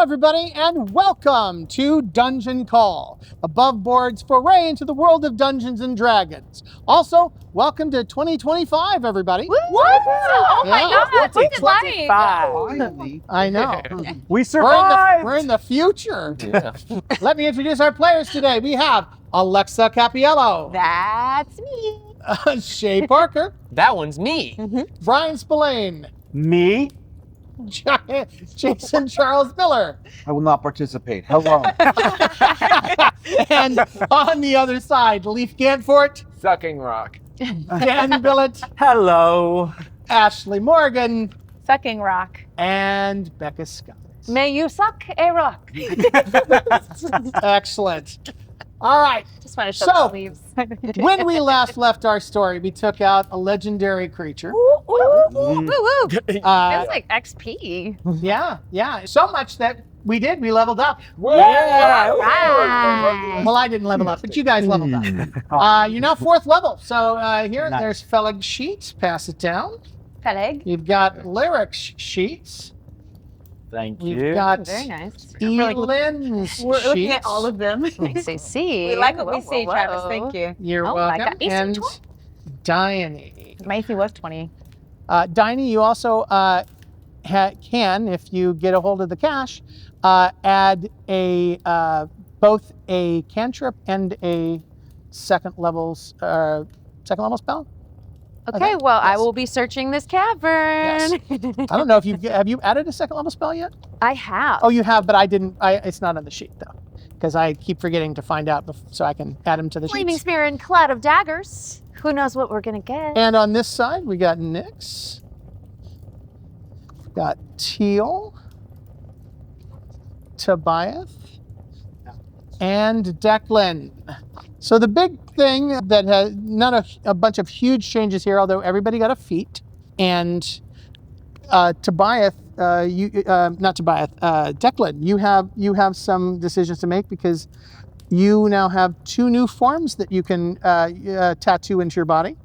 everybody, and welcome to Dungeon Call, above board's foray into the world of Dungeons and Dragons. Also, welcome to 2025, everybody. Woo! Oh my God! Look at Leif. Finally. I know. We survived! We're in the future. Yeah. Let me introduce our players today. We have Alexa Cappiello, That's me. Shea Parker, That one's me. Brian Spillane, Me? Jason Charles Miller, I will not participate. Hello. and on the other side, Leif Gantvoort, Sucking rock. Dan Billet, Hello. Ashleigh Morghan, Sucking rock. and Becca Scott. May you suck a rock. Excellent. All right. Just want to show So, the sleeves. When we last left our story, we took out a legendary creature. Woo, woo, woo, woo, woo. Uh, It's like XP. yeah. So much that we leveled up. Right. Well, I didn't level up, but you guys leveled up. You're now 4th level. So here, Nice. there's Fellig sheets. Pass it down. Fellig. You've got Laric sheets. Thank You've you. got Very nice. Eelyn's sheets. We're looking at all of them. Nice to see. We like what we Whoa, see, whoa, Travis. whoa. Thank you. You're Oh my welcome. God. And Diony. Macy was 20. Diony, you also can, if you get a hold of the cash, add a both a cantrip and a second level spell. Okay, well, I Yes. will be searching this cavern. I don't know if have you added a second level spell yet? I have. Oh, you have, but I didn't. It's not on the sheet though, because I keep forgetting to find out so I can add them to the Flaming sheets. Spear and Cloud of Daggers. Who knows what we're going to get? And on this side, we got Nyx. We've got Tyll, Tobiath, and Declyn. So the big thing that has not a bunch of huge changes here, although everybody got a feat, and Declyn, you have some decisions to make because you now have 2 new forms that you can tattoo into your body,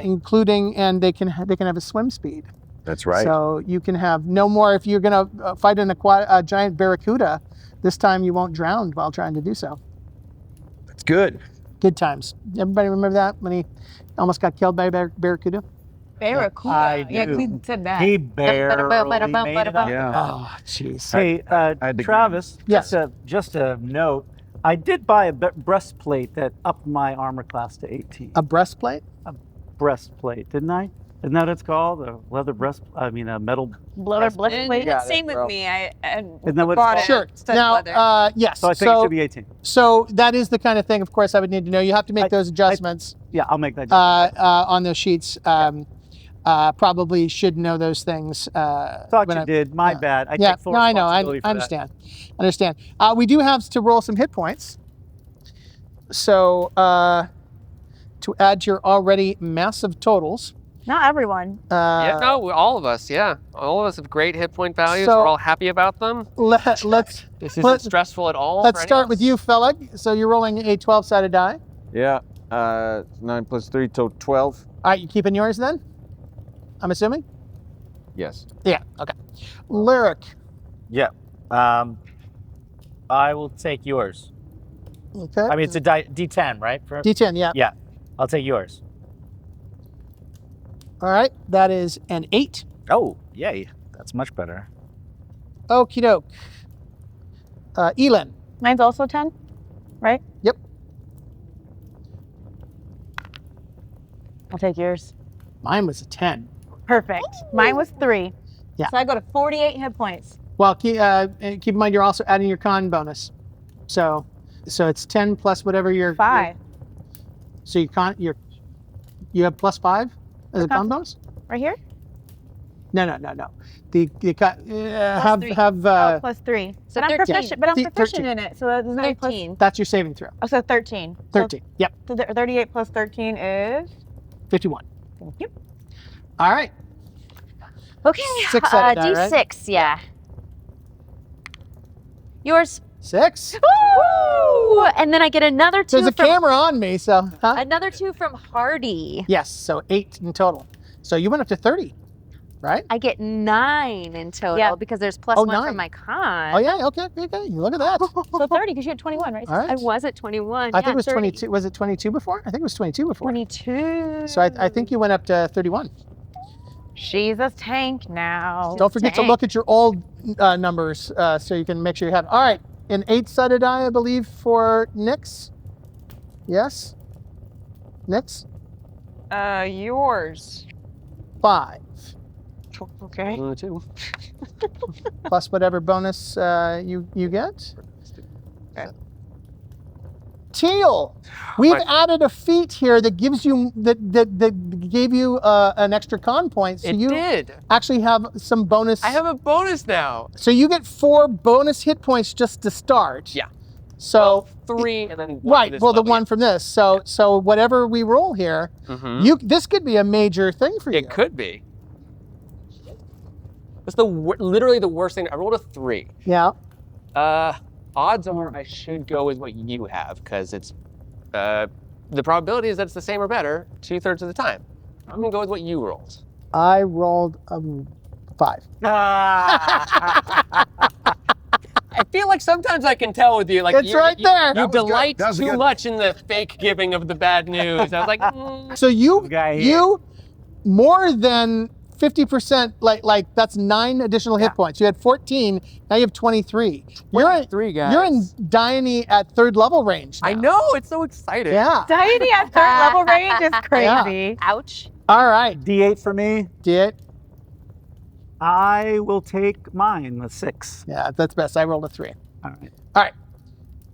including, and they can have a swim speed. That's right. So you can have no more, if you're going to fight a giant barracuda, this time you won't drown while trying to do so. That's good. Good times. Everybody remember that when he almost got killed by a barracuda? Barracuda. I Yeah, do. we said that. He barely made it up. Yeah. Oh, jeez. Hey, had to Travis, Yes. just a note. I did buy a breastplate that upped my armor class to 18. A breastplate? Breastplate, didn't I? Isn't that what it's called? A leather a metal. Bloater Blitzplate. got it, Same with bro. me. I Isn't that what it's bought called? it. Sure. Said Now, leather. yes. So I think it should be 18. So that is the kind of thing, of course, I would need to know. You have to make those adjustments Yeah, I'll make that. on those sheets. Probably should know those things. Thought when you I- did. My yeah. bad. I Yeah, take full no, I know. I responsibility for that. understand. We do have to roll some hit points. So to add to your already massive totals. Not everyone. Yeah, no, all of us, yeah. All of us have great hit point values. So- We're all happy about them. Let's This isn't Let- stressful at all. let's for any start of with us. you, Fellig. So you're rolling a 12-sided die. Yeah, 9 plus 3, so 12. All right, you keeping yours then? I'm assuming? Yes. Yeah, okay. Lyric. I will take yours. Okay. I mean, it's a D10, right? D10, yeah. Yeah, I'll take yours. All right, that is an 8. Oh, yay. That's much better. Okie doke. Eelynn. Mine's also 10, right? Yep. I'll take yours. Mine was a 10. Perfect. Mine was 3. Yeah. So I go to 48 hit points. Well, keep in mind you're also adding your con bonus. So it's 10 plus whatever your 5. So you have plus 5 as a con bonus? Right here? No. The have 3. Plus 3. So I'm 13. proficient, but I'm See, proficient 13. in it. So there's no plus. 13. that's your saving throw. Oh, so 13. 13. Yep. So 38 plus 13 is? 51. Thank you. All right. Okay. 6-sided die, right? D6, yeah. Yours. 6. Woo! And then I get another 2 There's a from camera on me, so another 2 from Hardy. yes, so 8 in total. So you went up to 30. right? I get 9 in total Yeah. because there's plus Oh, 1 9. from my con. Oh yeah, okay. Look at that. So 30 because you had 21, right? All right. I was at 21. I think yeah, it was 30. 22. Was it 22 before? I think it was 22 before. 22. So I think you went up to 31. She's a tank now. Don't forget to look at your old numbers so you can make sure you have. All right, an 8-sided die, I believe, for Nyx. Yes. Nyx. Yours. 5 Okay. 2. plus whatever bonus you get. Okay. Teal, we've added a feat here that gives you that gave you an extra con point. So It you did. actually have some bonus. I have a bonus now. So you get 4 bonus hit points just to start. Yeah. So 3 and then 1 for right, this well the level. one from this. So whatever we roll here, this could be a major thing for you. It could be. It's literally the worst thing. I rolled a 3. Yeah. Odds are I should go with what you have because it's the probability is that it's the same or better 2/3 of the time. I'm gonna go with what you rolled. I rolled a 5. I feel like sometimes I can tell with you, like It's right there. You That was good. delight That was too good. much in the fake giving of the bad news. I was like, So you Guy here. more than 50%, like that's 9 additional hit points. You had 14, now you have 23. You're 3 guys. You're in Diony at 3rd level range now. I know, it's so exciting. Yeah. Diony at 3rd level range is crazy. Ouch. All right. D8 for me. D8. I will take mine, the 6. Yeah, that's best. I rolled a 3. All right. All right.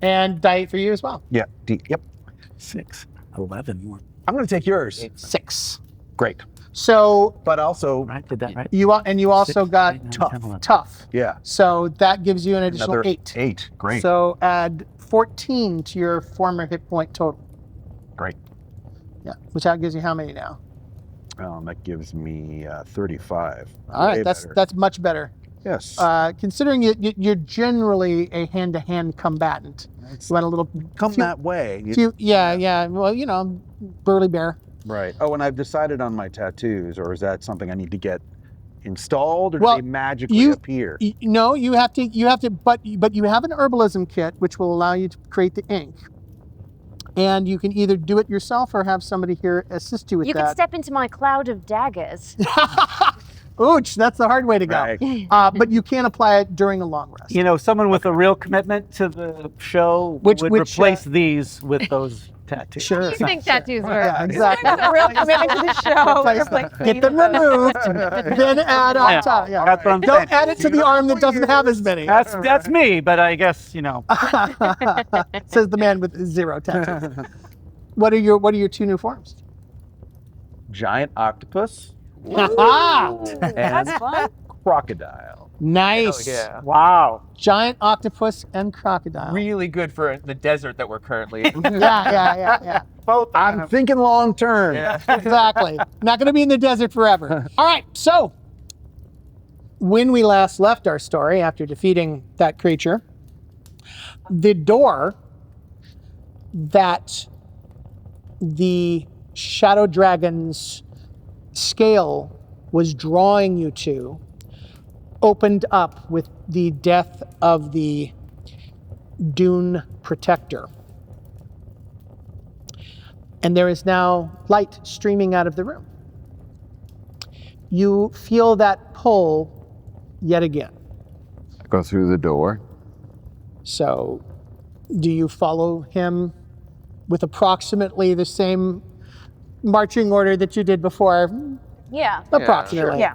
And die for you as well. Yeah. Yep. 6, 11 more. I'm going to take yours. 6. Great. So But also, Right? Did that right? you also 6, got 8, 9, tough. 10, 11. Tough. yeah, So that gives you an additional another 8. 8. Great. So add 14 to your former hit point total. Great. Yeah. Which that gives you how many now? That gives me 35. All right. Way That's better. much better. Yes. Considering you're generally a hand-to-hand combatant. You went a little Come few- that way. Yeah. Well, burly bear. Right. Oh, and I've decided on my tattoos, or is that something I need to get installed, or Well, do they magically you- appear? No, you have to. But you have an herbalism kit, which will allow you to create the ink. And you can either do it yourself or have somebody here assist you with You that. can step into my cloud of daggers. Ooch, that's the hard way to go. Right. But you can apply it during a long rest. You know, someone with a real commitment to the show Which- would which, replace these with those tattoos. Sure. You think tattoos were Yeah, exactly. a real commitment to the show. Replace It's like, Get them removed, then add on top. Yeah. That's what I'm Don't saying. add it to the arm that doesn't have as many. That's me, but I guess, Says the man with 0 tattoos. What are your 2 new forms? Giant octopus Ah, and fun. crocodile. nice. Oh, yeah. wow. Giant octopus and crocodile. Really good for the desert that we're currently in. Yeah. Both. I'm thinking long term. Yeah. Exactly. Not going to be in the desert forever. All right. So, when we last left our story after defeating that creature, the door that the Shadow Dragon's scale was drawing you to opened up with the death of the Dune Protector. And there is now light streaming out of the room. You feel that pull yet again. Go through the door. So, do you follow him with approximately the same marching order that you did before? Yeah. Approximately. Yeah.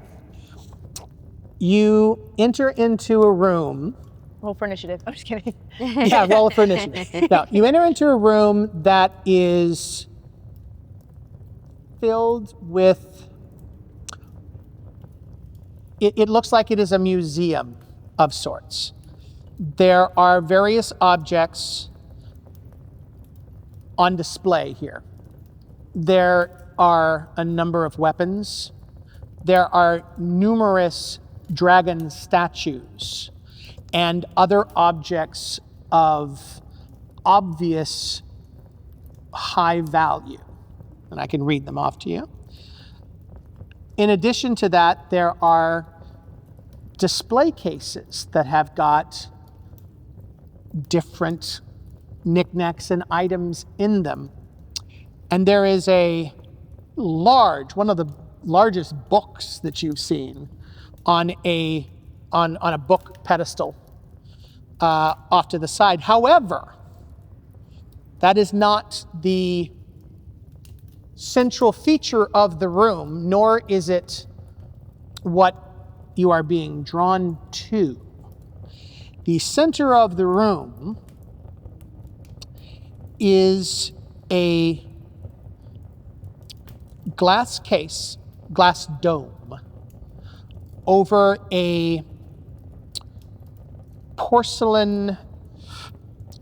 You enter into a room. Roll for initiative. I'm just kidding. Yeah, roll for initiative. Now, you enter into a room that is filled with, it looks like it is a museum of sorts. There are various objects on display here. There are a number of weapons. There are numerous dragon statues and other objects of obvious high value. And I can read them off to you. In addition to that, there are display cases that have got different knickknacks and items in them. And there is a one of the largest books that you've seen on a book pedestal off to the side. However, that is not the central feature of the room, nor is it what you are being drawn to. The center of the room is a glass case, glass dome, over a porcelain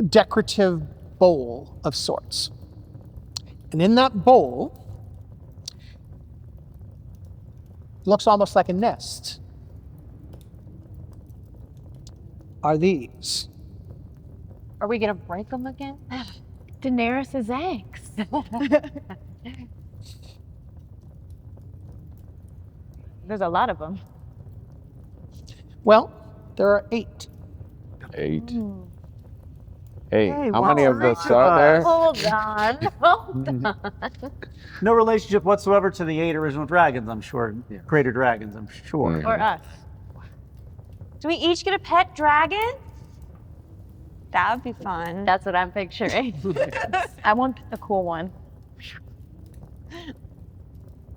decorative bowl of sorts. And in that bowl, looks almost like a nest, are these. Are we gonna break them again? Daenerys's eggs. There's a lot of them. Well, there are 8. 8. Hey, Hey, how many of what's us the are there? Hold on. Hold on. No relationship whatsoever to the 8 original dragons, I'm sure. Greater dragons, I'm sure. Mm. Or us. Do we each get a pet dragon? That would be fun. That's what I'm picturing. I want a cool one.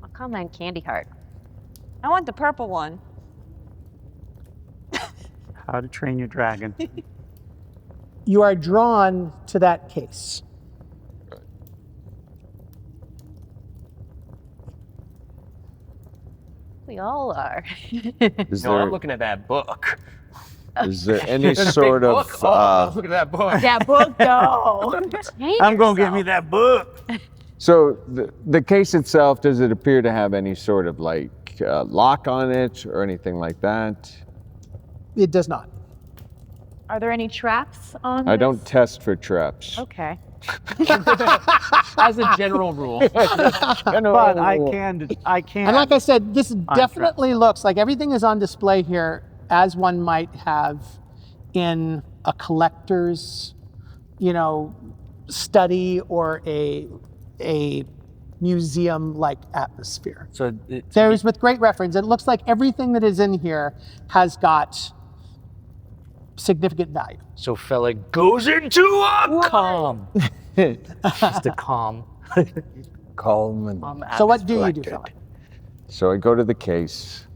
I'll call mine Candy Heart. I want the purple one. How to Train Your Dragon. You are drawn to that case. We all are. Is No, I'm there, looking at that book. is there any There's a sort big of book. Oh, look at that book. That book, though. I'm going to get me that book. so the case itself, does it appear to have any sort of like lock on it or anything like that? It does not. Are there any traps on I this? don't test for traps. Okay. As a general rule. But I can. And like I said, this definitely looks like everything is on display here as one might have in a collector's, study or a museum-like atmosphere. So There's, with great reference, it looks like everything that is in here has got significant value. So Fellig goes into a calm. Just a calm. Calm and So what do you do, collected. Fellig? So I go to the case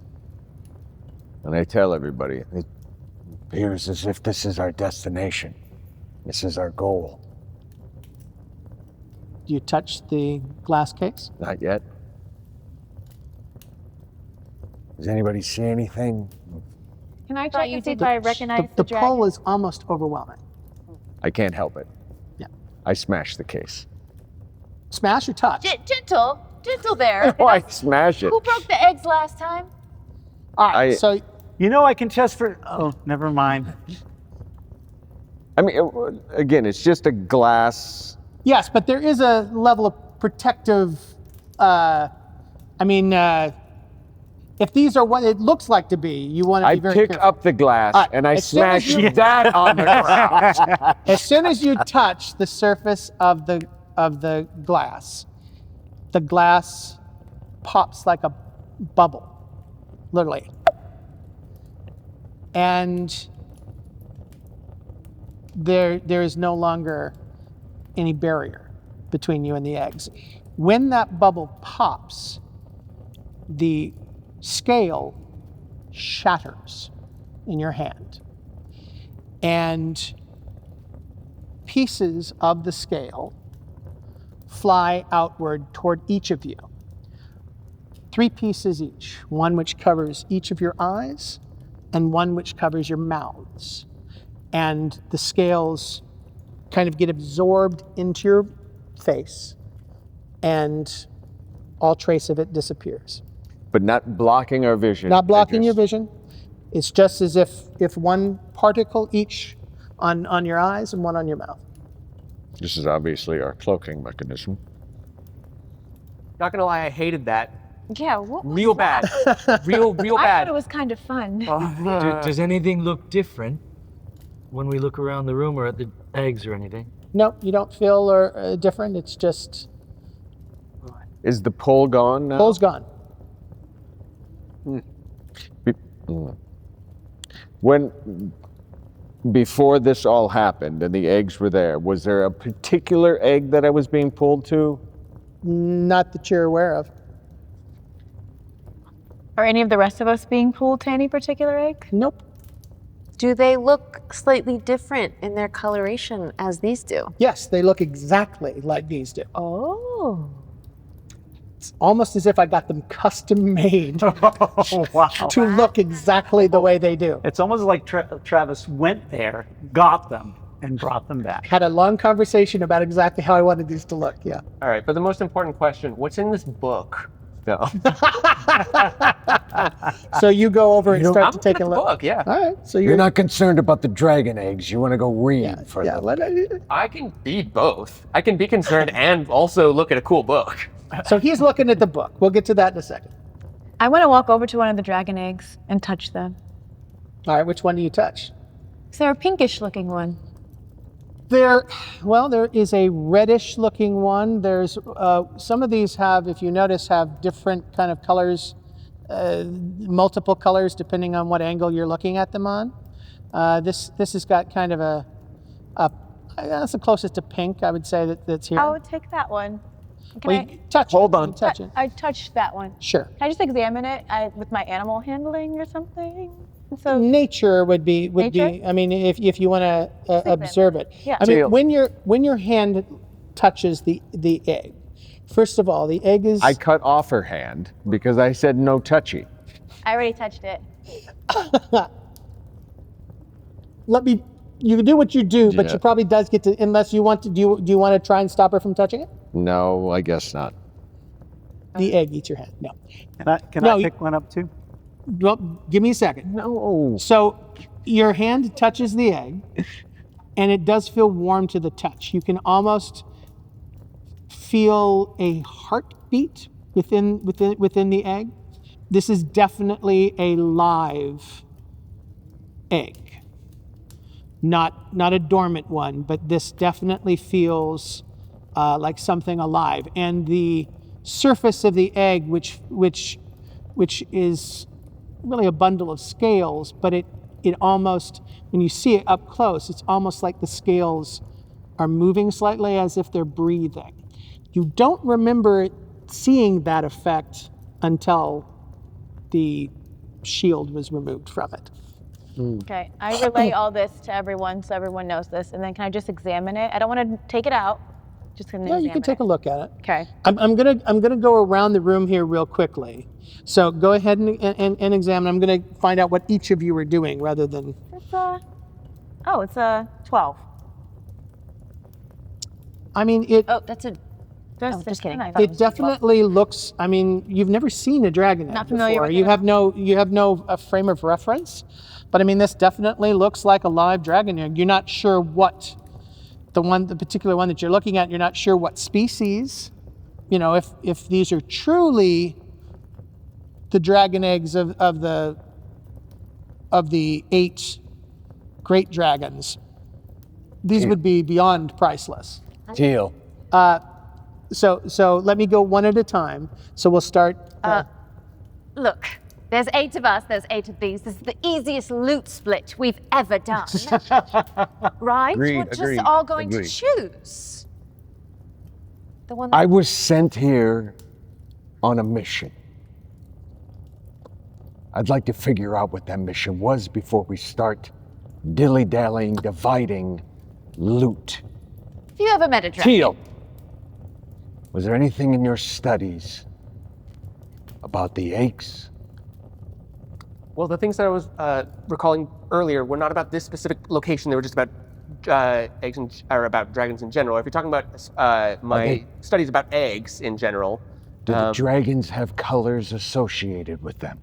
and I tell everybody, it appears as if this is our destination. This is our goal. Do you touch the glass case? Not yet. Does anybody see anything? Can I Thought check you and see did if I recognize The the dragon? pull is almost overwhelming. I can't help it. Yeah. I smash the case. Smash or touch? Gentle there. Oh, I smash it. Who broke the eggs last time? All right, I- so I can test for. Oh, never mind. I mean, again, it's just a glass. yes, but there is a level of protective, if these are what it looks like to be, you want to I be very pick careful. up the glass All right, and I as soon as smash you- that on the ground. As soon as you touch the surface of the glass pops like a bubble, literally. And there is no longer any barrier between you and the eggs. When that bubble pops, the scale shatters in your hand. And pieces of the scale fly outward toward each of you. 3 pieces each, one which covers each of your eyes and one which covers your mouths. And the scales kind of get absorbed into your face and all trace of it disappears. But not blocking our vision. Not blocking your vision. It's just as if one particle each on your eyes and one on your mouth. This is obviously our cloaking mechanism. Not gonna lie, I hated that Yeah, what was Real bad. Real I thought bad. it was kind of fun. Does anything look different when we look around the room or at the eggs or anything? Nope, you don't feel different. It's just Is the pole gone now? pole's gone. When, before this all happened and the eggs were there, was there a particular egg that I was being pulled to? Not that you're aware of. Are any of the rest of us being pulled to any particular egg? Nope. Do they look slightly different in their coloration as these do? Yes, they look exactly like these do. Oh. It's almost as if I got them custom made Oh, wow. to look exactly the way they do. It's almost like Travis went there, got them, and brought them back. Had a long conversation about exactly how I wanted these to look. Yeah. All right, but the most important question: what's in this book? No. So you go over and start I'm to take a looking at the look. book. Yeah, All right. So You're not concerned about the dragon eggs. You want to go read for yeah. them. I can be both. I can be concerned and also look at a cool book. So he's looking at the book. We'll get to that in a second. I want to walk over to one of the dragon eggs and touch them. All right. Which one do you touch? Is there a pinkish looking one? There is a reddish looking one. There's some of these have, if you notice, have different kind of colors, multiple colors depending on what angle you're looking at them on. This has got kind of that's the closest to pink I would say that's here. I would take that one. Can Well, I you touch Hold it. on. You touch it. I touched that one. Sure. Can I just examine it with my animal handling or something? So Nature would be. Nature? I mean, if you want to observe it. Yeah. I mean, Teal. when your hand touches the egg, first of all, the egg is. I cut off her hand because I said no touchy. I already touched it. You can do what you do, but Yeah. she probably does get to. Unless you want to. Do you want to try and stop her from touching it? No, I guess not. The egg eats your hand. No. Can No, I you- pick one up too? Well, give me a second. No. So your hand touches the egg, and it does feel warm to the touch. You can almost feel a heartbeat within the egg. This is definitely a live egg, not a dormant one, but this definitely feels like something alive. And the surface of the egg, which is really a bundle of scales, but it almost, when you see it up close, it's almost like the scales are moving slightly as if they're breathing. You don't remember seeing that effect until the shield was removed from it. Okay. I relay all this to everyone so everyone knows this. And then can I just examine it? I don't want to take it out. Just gonna Yeah, examine you can take it. a look at it. Okay. I'm gonna go around the room here real quickly. So go ahead and examine. I'm gonna find out what each of you are doing rather than. It's a 12. I mean, it Oh, that's a. Just, Oh, just kidding. I thought it was a 12. definitely looks. I mean, you've never seen a dragon egg Not familiar before. with You it. have no frame of reference, but I mean, this definitely looks like a live dragon egg. You're not sure what the particular one that you're looking at. You're not sure what species. You know, if these are truly the dragon eggs of the 8 great dragons, these would be beyond priceless. Teal. So let me go one at a time. So we'll start. Look, there's 8 of us, there's 8 of these. This is the easiest loot split we've ever done. Right? Agreed, We're just agreed, all going agreed. to choose. The one that I was sent here on a mission. I'd like to figure out what that mission was before we start dilly-dallying, dividing loot. Have you ever met a dragon? Teal, was there anything in your studies about the eggs? Well, the things that I was recalling earlier were not about this specific location. They were just about eggs or about dragons in general. If you're talking about my studies about eggs in general, Do the dragons have colors associated with them?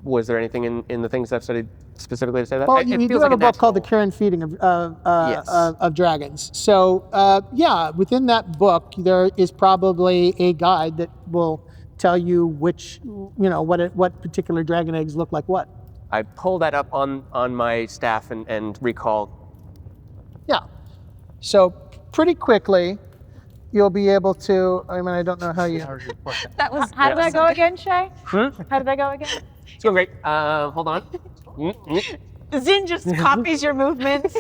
was there anything in the things I've studied specifically to say that? Well, It you do feels have like a book called The natural- Current Feeding Yes. of Dragons. So yeah, within that book, there is probably a guide that will tell you which, what particular dragon eggs look like what. I pull that up on my staff and recall. Yeah. So pretty quickly, you'll be able to. I mean, I don't know how you. That was. How did that go again, Shea? Hmm? How did that go again? It's going great. Hold on. Zin just copies your movements.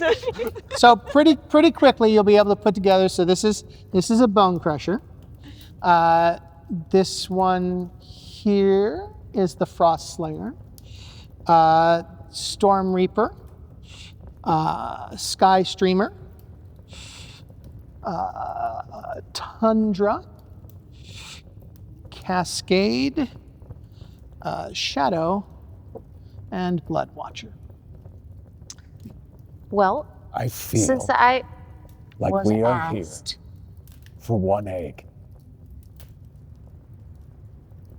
So pretty quickly, you'll be able to put together. So this is a bone crusher. This one here is the Frost Slinger. Storm Reaper, Sky Streamer, Tundra, Cascade, Shadow, and Blood Watcher. Well, I feel since I like was we are asked, here for one egg.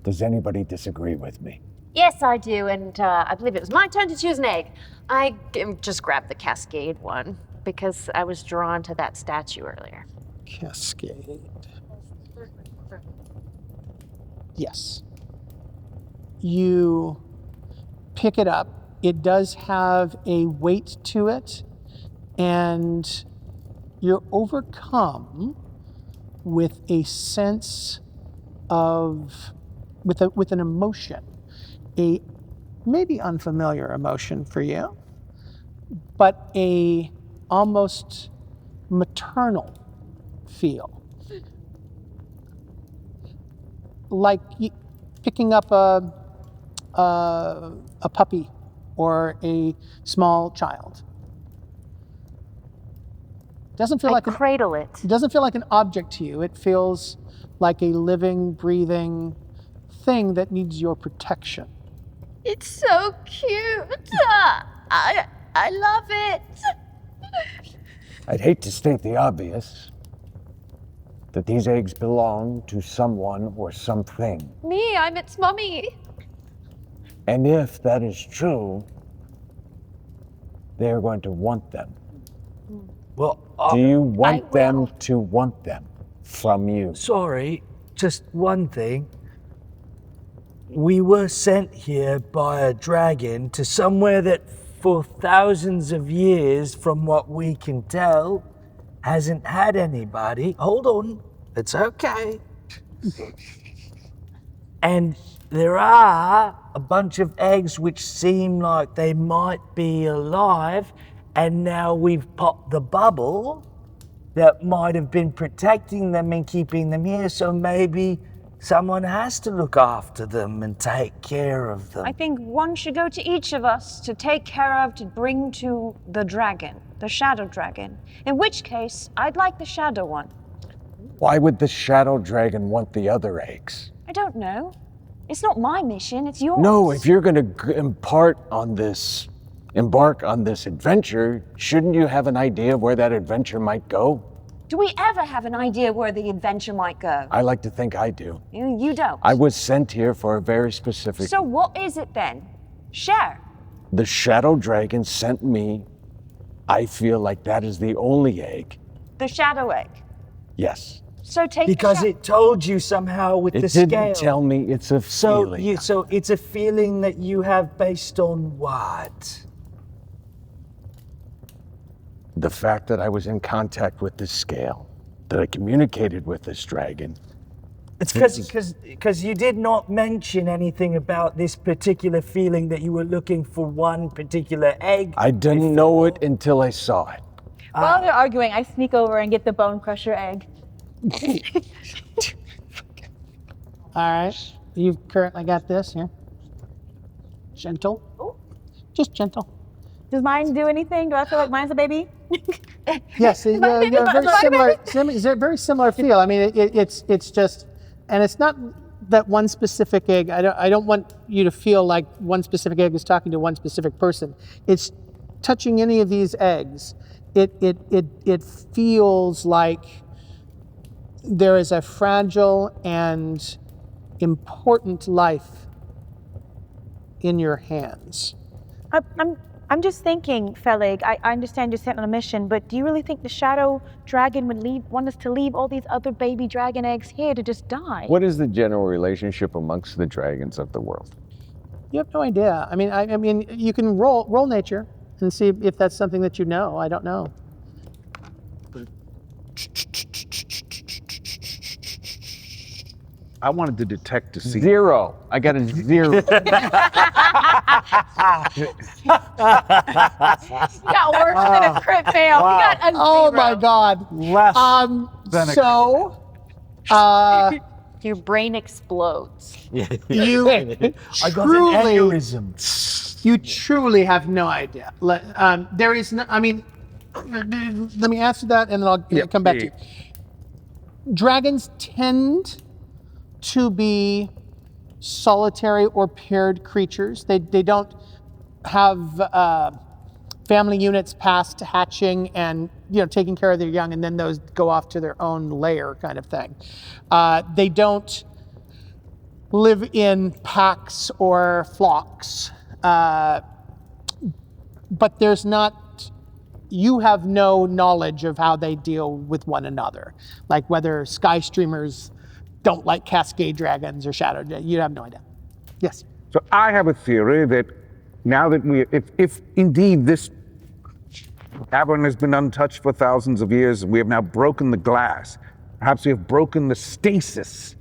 Does anybody disagree with me? Yes, I do, and I believe it was my turn to choose an egg. I just grabbed the Cascade one because I was drawn to that statue earlier. Cascade. Yes. You pick it up. It does have a weight to it, and you're overcome with a sense of, with an emotion, a maybe unfamiliar emotion for you, but a almost maternal feel. Like picking up a puppy or a small child. Doesn't feel I like cradle it. It doesn't feel like an object to you. It feels like a living, breathing thing that needs your protection. It's so cute. I love it. I'd hate to state the obvious, that these eggs belong to someone or something. Me, I'm its mummy. And if that is true, they're going to want them. Well, Do you want them to want them from you? sorry, just one thing. We were sent here by a dragon to somewhere that for thousands of years, from what we can tell, hasn't had anybody. Hold on, it's okay. And there are a bunch of eggs which seem like they might be alive, and now we've popped the bubble that might have been protecting them and keeping them here, so maybe someone has to look after them and take care of them. I think one should go to each of us to take care of, to bring to the dragon, the shadow dragon. In which case, I'd like the shadow one. Why would the shadow dragon want the other eggs? I don't know. It's not my mission, it's yours. No, if you're going to embark on this adventure, shouldn't you have an idea of where that adventure might go? Do we ever have an idea where the adventure might go? I like to think I do. You don't. I was sent here for a very specific... So what is it then? Share. The shadow dragon sent me. I feel like that is the only egg. The shadow egg. Yes. So take Because it told you somehow with It the didn't scale. tell me it's a feeling. So it's a feeling that you have based on what? The fact that I was in contact with this scale, that I communicated with this dragon. It's because you did not mention anything about this particular feeling that you were looking for one particular egg. I didn't know it until I saw it. While they're arguing, I sneak over and get the bone crusher egg. All right, you've currently got this here. Gentle. Just gentle. Does mine do anything? Do I feel like mine's a baby? Yes, very similar feel. I mean, it's just, and it's not that one specific egg. I don't want you to feel like one specific egg is talking to one specific person. It's touching any of these eggs. It feels like there is a fragile and important life in your hands. I'm just thinking, Fellig, I understand you're sent on a mission, but do you really think the shadow dragon would want us to leave all these other baby dragon eggs here to just die? What is the general relationship amongst the dragons of the world? You have no idea. I mean, you can roll nature and see if that's something that you know. I don't know. I wanted to detect to see. 0. I got a 0. You got worse than a crit fail. Wow. You got a 0. Oh my God. Less than a So, Your brain explodes. you I got an truly, aneurysm. you truly have no idea. There is no. I mean, let me answer that, and then I'll come back to you. Dragons tend to be solitary or paired creatures. They don't have family units past hatching and taking care of their young, and then those go off to their own lair kind of thing. They don't live in packs or flocks, but there's not. You have no knowledge of how they deal with one another, like whether sky streamers don't like cascade dragons or shadow dragons. You have no idea. Yes. So I have a theory that now that if indeed this cavern has been untouched for thousands of years, we have now broken the glass. Perhaps we have broken the stasis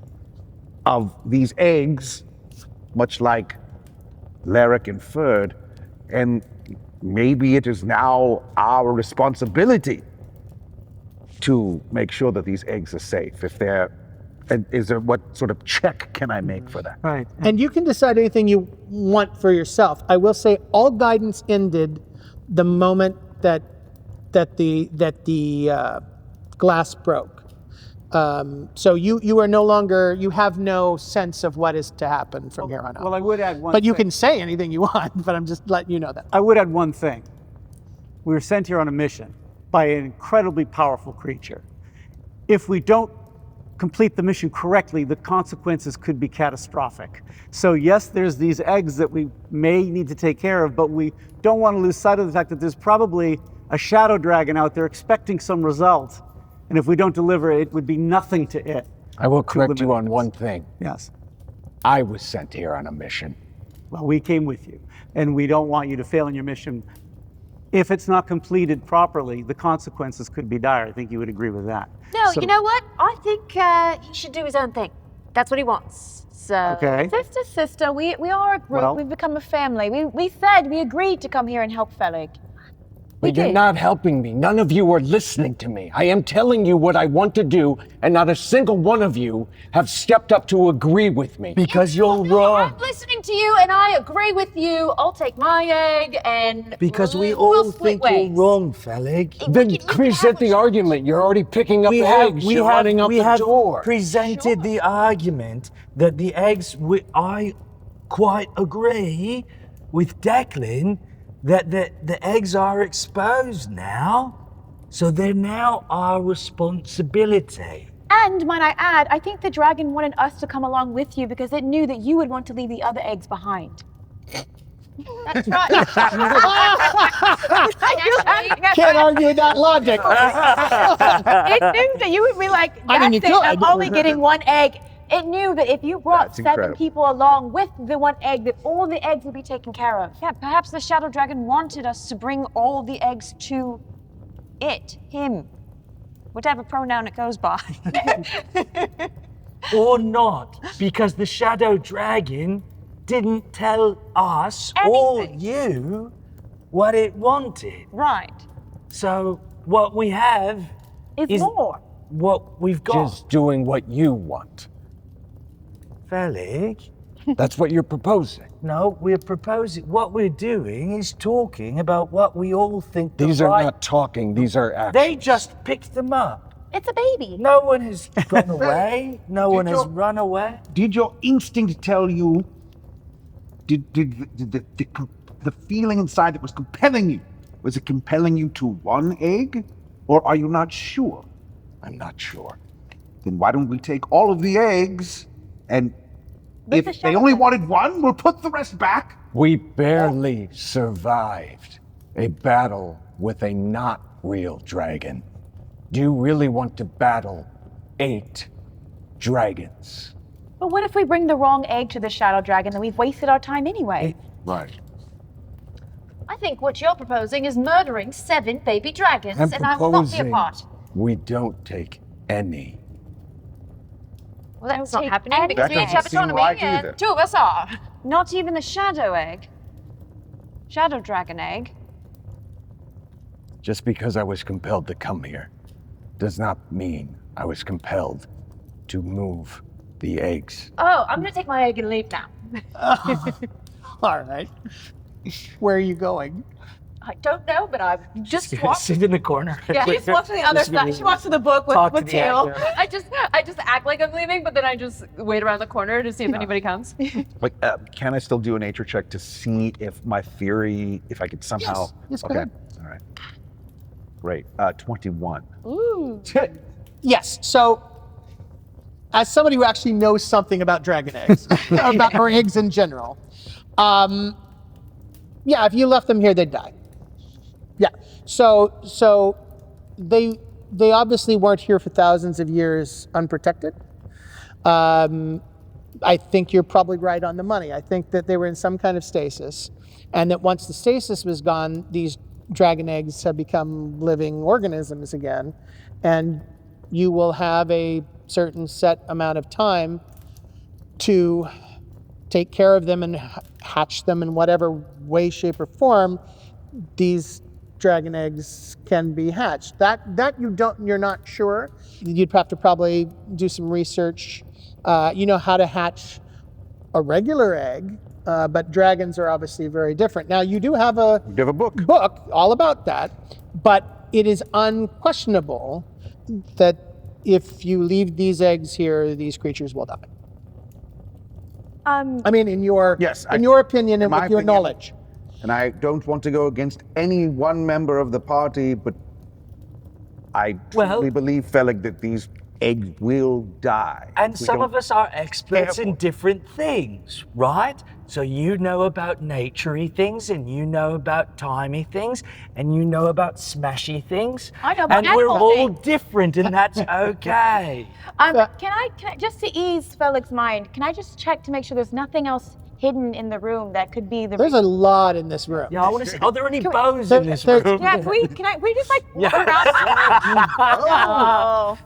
of these eggs, much like Laric inferred, and maybe it is now our responsibility to make sure that these eggs are safe. If they're, is there, what sort of check can I make for that? Right. And you can decide anything you want for yourself. I will say all guidance ended the moment that the glass broke. So you are no longer, you have no sense of what is to happen from here on out. Well, I would add one But you thing. can say anything you want, but I'm just letting you know that. I would add one thing. We were sent here on a mission by an incredibly powerful creature. If we don't complete the mission correctly, the consequences could be catastrophic. So yes, there's these eggs that we may need to take care of, but we don't want to lose sight of the fact that there's probably a shadow dragon out there expecting some result. And if we don't deliver it, it would be nothing to it. I will correct you on one thing. Yes. I was sent here on a mission. Well, we came with you, and we don't want you to fail in your mission. If it's not completed properly, the consequences could be dire. I think you would agree with that. No, So- you know what? I think he should do his own thing. That's what he wants. So. Okay. Sister, we are a group. Well- We've become a family. We said we agreed to come here and help Fellig. But you're did. not helping me. None of you are listening to me. I am telling you what I want to do, and not a single one of you have stepped up to agree with me. Because you're No, wrong. I'm listening to you, and I agree with you. I'll take my egg, and Because we we'll all split think ways. you're wrong, Fellig. Then present the argument. You're already picking up eggs. You're running up we the have door. presented the argument that the eggs, I quite agree with Declyn that the eggs are exposed now, so they're now our responsibility. And might I add, I think the dragon wanted us to come along with you because it knew that you would want to leave the other eggs behind. That's right. Can't argue with that logic. It knew that you would be like, I mean, you that's it, I'm could. only getting one egg. It knew that if you brought That's 7 incredible. people along with the one egg, that all the eggs would be taken care of. Yeah, perhaps the shadow dragon wanted us to bring all the eggs to it, him, whatever pronoun it goes by. Or not, because the shadow dragon didn't tell us or Anything. you what it wanted. Right. So what we have Is more. what we've got. Just doing what you want. Fellig, That's what you're proposing. no, we're proposing. What we're doing is talking about what we all think. the These are right- not talking, these are actions. They just picked them up. It's a baby. No one has gone away. No one has run away. Did your instinct tell you? Did the feeling inside that was compelling you? Was it compelling you to one egg, or are you not sure? I'm not sure. Then why don't we take all of the eggs, and But if the they shadow only dragon- wanted one, we'll put the rest back. We barely survived. a battle with a not real dragon. Do you really want to battle 8 dragons? But what if we bring the wrong egg to the shadow dragon and we've wasted our time anyway? Right. I think what you're proposing is murdering 7 baby dragons, I'm and I will not be a proposing part. we don't take any. Well, that's not take happening because That we each doesn't have seem autonomy, right and either. 2 of us are. Not even the shadow egg. Shadow dragon egg. Just because I was compelled to come here does not mean I was compelled to move the eggs. Oh, I'm gonna take my egg and leave now. All right. Where are you going? I don't know, but I've just Sit walked. in the corner. Yeah, She's walking to the other side. She walks to the book with Talk to the Tyll. actor. I just act like I'm leaving, but then I just wait around the corner to see if anybody comes. Like, can I still do a nature check to see if my theory, if I could somehow? Yes, go okay. ahead. All right. Great. 21. Ooh. Yes. So, as somebody who actually knows something about dragon eggs, or eggs in general, yeah, if you left them here, they'd die. Yeah. So they obviously weren't here for thousands of years unprotected. I think you're probably right on the money. I think that they were in some kind of stasis, and that once the stasis was gone, these dragon eggs have become living organisms again, and you will have a certain set amount of time to take care of them and hatch them in whatever way, shape, or form these dragon eggs can be hatched. That you're not sure. You'd have to probably do some research. You know how to hatch a regular egg, but dragons are obviously very different. Now you do have a book all about that, but it is unquestionable that if you leave these eggs here, these creatures will die. I mean, in your opinion and my with your opinion, knowledge. And I don't want to go against any one member of the party, but I truly believe, Fellig, that these eggs will die. And if we some don't of us are experts care in different things, right? So you know about naturey things, and you know about timey things, and you know about smashy things. I know about and we're animal all things. different, and that's okay. Can I just to ease Fellig's mind, can I just check to make sure there's nothing else hidden in the room that could be the There's a lot in this room. Yeah, I want to see. Are there any bows There- in this there's- room? Yeah, we just like walk Yeah. around?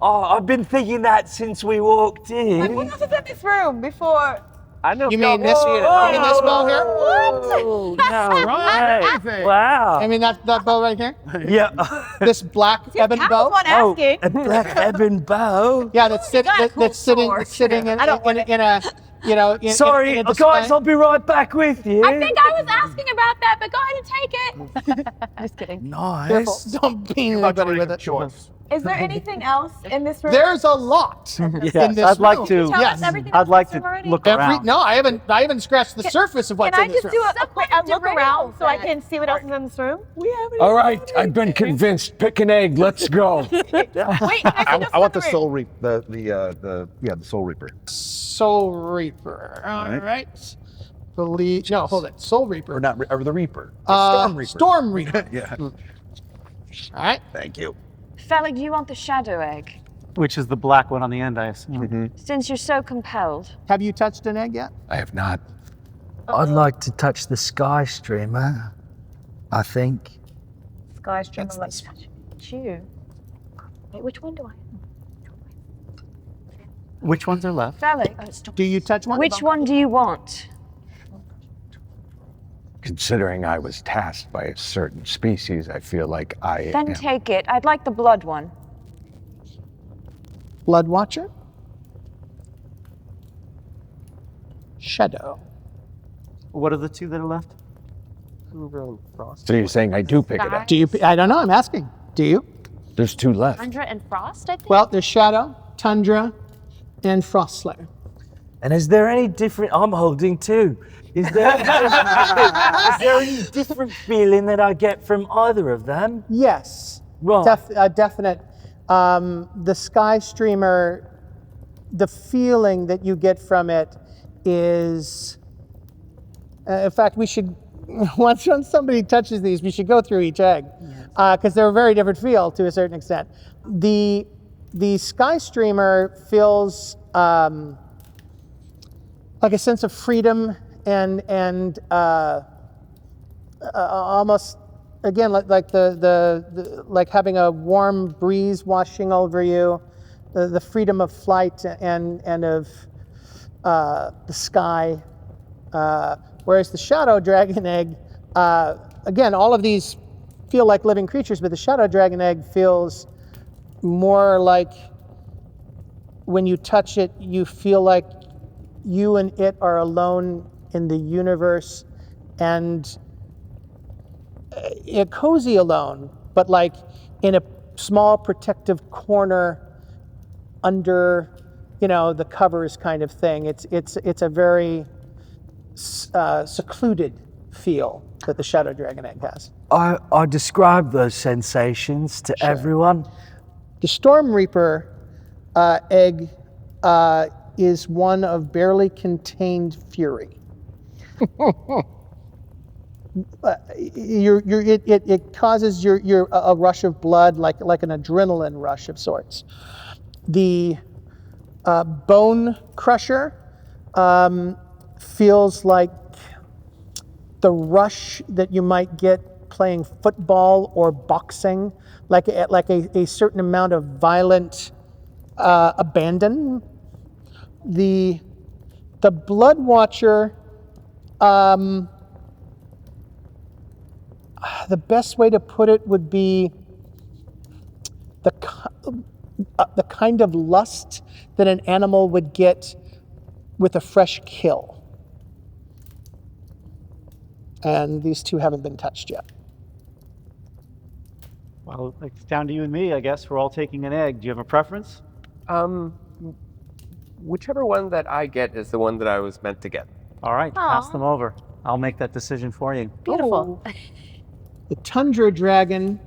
Oh, I've been thinking that since we walked in. Like, what else is in this room before? I know. You mean this? You mean this bow here? Oh, no Right. way. Wow. I mean that bow right here. Yeah. This black ebon bow. asking. A black ebon bow. Yeah, that's sitting in a in Sorry, a guys, display. I'll be right back with you. I think I was asking about that, but go ahead and take it. Just kidding. Nice. Careful, don't beat anybody with it. Is there anything else in this room? There's a lot in this room. I'd like to. Tell us everything I'd else like in this room to already? look around. No, I haven't scratched the surface of what's Can in I this just room. do a quick look around so I can see what else is in this room? All right, I've been convinced. Pick an egg. Let's go. Wait, can I see I want the room? soul reap the soul reaper. Soul Reaper. All right. No, hold it. Soul Reaper. Or not or the reaper. The storm reaper. Storm Reaper. Yeah. All right. Thank you. Fellig, do you want the shadow egg? Which is the black one on the end, I assume. Since you're so compelled. Have you touched an egg yet? I have not. I'd like to touch the sky streamer, I think. Sky streamer, let's touch you. Wait, which one do I Which ones are left? Fellig, Do you touch one? which one do you want? Considering I was tasked by a certain species, I feel like I Then am. take it. I'd like the blood one. Blood Watcher. Shadow. What are the two that are left? So you're saying I do pick it up? Do you? I don't know. I'm asking. Do you? There's 2 left. Tundra and Frost, I think. Well, there's Shadow, Tundra, and Frostslayer. And is there any different? I'm holding 2. Is there, is there any different feeling that I get from either of them? Yes. Right. Definite. The Sky Streamer, the feeling that you get from it is. In fact, we should once somebody touches these, we should go through each egg because they're a very different feel to a certain extent. The Sky Streamer feels like a sense of freedom and almost again like the like having a warm breeze washing over you, the freedom of flight and of the sky. Whereas the Shadow Dragon Egg, again, all of these feel like living creatures, but the Shadow Dragon Egg feels more like when you touch it, you feel like you and it are alone in the universe and cozy alone, but like in a small protective corner under, the covers kind of thing. It's a very secluded feel that the Shadow Dragon Egg has. I describe those sensations to everyone. The Storm Reaper egg is one of barely contained fury. It causes a rush of blood, like an adrenaline rush of sorts. The Bone Crusher feels like the rush that you might get playing football or boxing, like a certain amount of violent abandon. The Blood Watcher, the best way to put it would be the kind of lust that an animal would get with a fresh kill. And these two haven't been touched yet. Well, it's down to you and me, I guess. We're all taking an egg. Do you have a preference? Whichever one that I get is the one that I was meant to get. All right, pass them over. I'll make that decision for you. Beautiful. The Tundra Dragon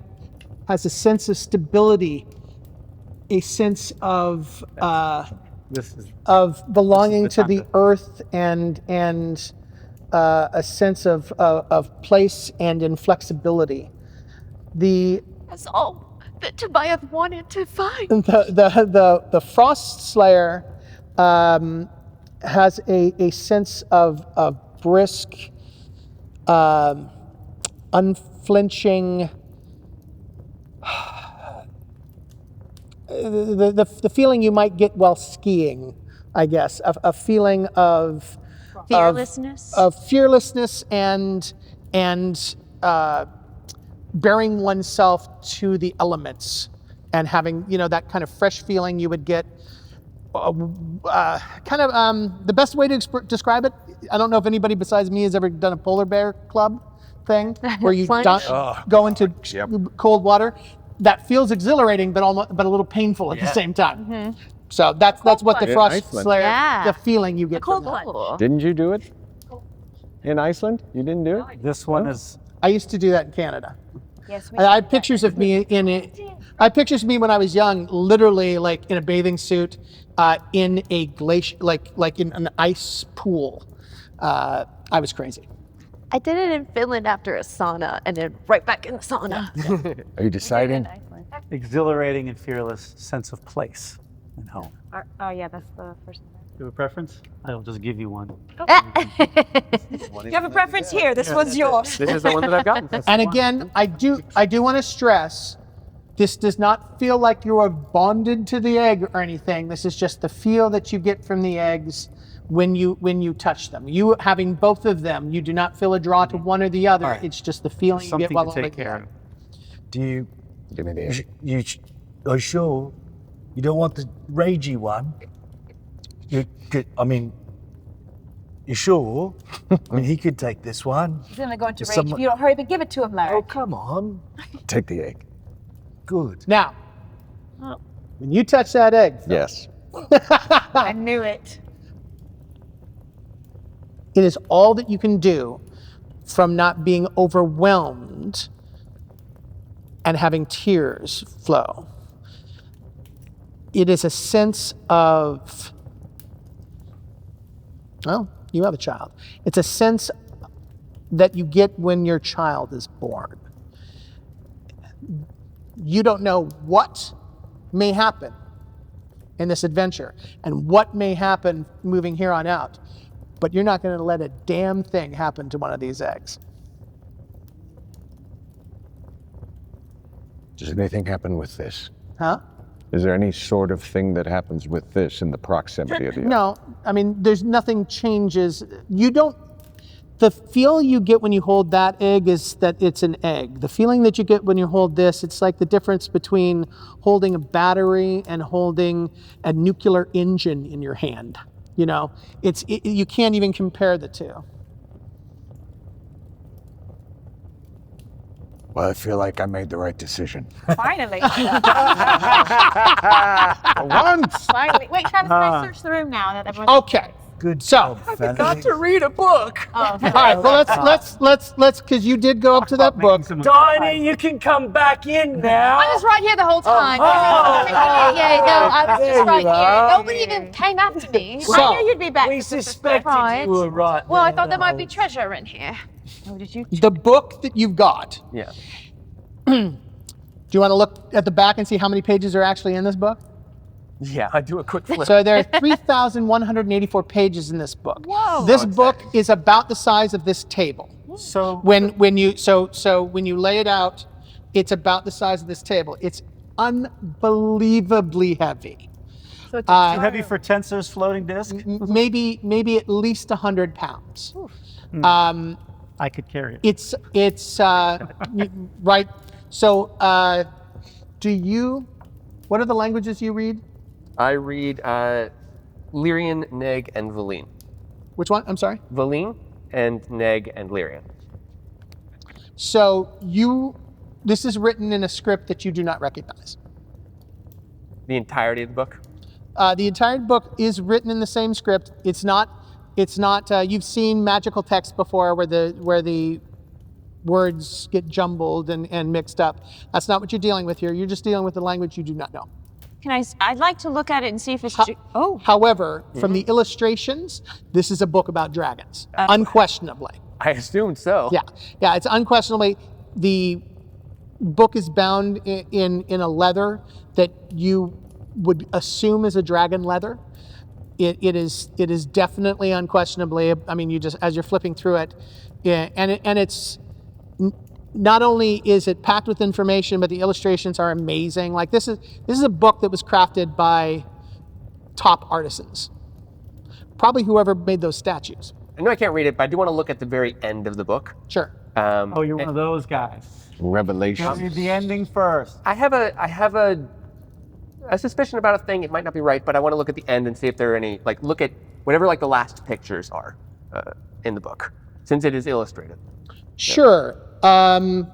has a sense of stability, a sense of belonging to the earth and a sense of place and inflexibility. That's all that Tobiath wanted to find. The Frost Slayer has a sense of brisk, unflinching. The feeling you might get while skiing, I guess, a feeling of Fearlessness. of fearlessness and bearing oneself to the elements and having that kind of fresh feeling you would get. The best way to describe it, I don't know if anybody besides me has ever done a polar bear club thing where you go into cold water. That feels exhilarating, but a little painful at the same time. Mm-hmm. So that's what the In Frost Iceland. Slayer, the feeling you get from that. Didn't you do it? In Iceland? You didn't do it? This one is... I used to do that in Canada. Yes, I have pictures of me in it. I have pictures of me when I was young, literally like in a bathing suit, in a glacier, like in an ice pool. I was crazy. I did it in Finland after a sauna and then right back in the sauna. Are you deciding? Exhilarating and fearless sense of place and home. Oh yeah, that's the first one. Do you have a preference? I'll just give you one. You have a preference here. This one's yours. This is the one that I've gotten. And again, I do want to stress, this does not feel like you are bonded to the egg or anything. This is just the feel that you get from the eggs when you touch them. You having both of them, you do not feel a draw to one or the other. Right. It's just the feeling you get while holding them. Do you? Give me the egg. You are you sure you don't want the ragey one? You sure? I mean, he could take this one. He's gonna go into rage if you don't hurry, but give it to him, Laric. Oh, come on. Take the egg. Good. Now, when you touch that egg, Phil, Yes. I knew it. it is all that you can do from not being overwhelmed and having tears flow. It is a sense of, well, you have a child. It's a sense that you get when your child is born. You don't know what may happen in this adventure and what may happen moving here on out, but you're not going to let a damn thing happen to one of these eggs. Does anything happen with this? Huh? Is there any sort of thing that happens with this in the proximity of the egg? No, I mean, there's nothing changes. You don't, the feel you get when you hold that egg is that it's an egg. The feeling that you get when you hold this, it's like the difference between holding a battery and holding a nuclear engine in your hand. You know, you can't even compare the two. Well, I feel like I made the right decision. Finally. Once! Finally. Wait, Travis, can I search the room now that everyone's... Okay. Good So, job, Got to read a book. Oh, all right, well, let's, because you did go up to that book. Diony, you can come back in now. I was right here the whole time. Yeah, no, I was just right here. Nobody even came after me. So- I knew you'd be back. We suspected Right. you were right. Well, I thought there might be treasure in here. Oh, did you? The book that you've got, Yeah. do you want to look at the back and see how many pages are actually in this book? Yeah, I do a quick flip. So there are 3,184 pages in this book. Whoa. This book is about the size of this table. So When you lay it out, it's about the size of this table. It's unbelievably heavy. So it's too heavy for Tensor's floating disk? Maybe at least 100 pounds. I could carry it. It's right. So what are the languages you read? I read Lyrian, Neg, and Valine. Which one? I'm sorry. Valine and Neg and Lyrian. So this is written in a script that you do not recognize. The entirety of the book? The entire book is written in the same script. It's not. You've seen magical text before, where the words get jumbled and mixed up. That's not what you're dealing with here. You're just dealing with the language you do not know. I'd like to look at it and see if it's... However, from the illustrations, this is a book about dragons, unquestionably. I assumed so. Yeah, it's unquestionably, the book is bound in a leather that you would assume is a dragon leather. It is definitely, unquestionably, I mean, you just, as you're flipping through it, and it's, not only is it packed with information, but the illustrations are amazing. Like this is a book that was crafted by top artisans. Probably whoever made those statues. I know I can't read it, but I do want to look at the very end of the book. Sure. Oh, you're one of those guys. Revelation. Read the ending first. I have a suspicion about a thing. It might not be right, but I want to look at the end and see if there are any, look at whatever the last pictures are in the book, since it is illustrated. Sure. You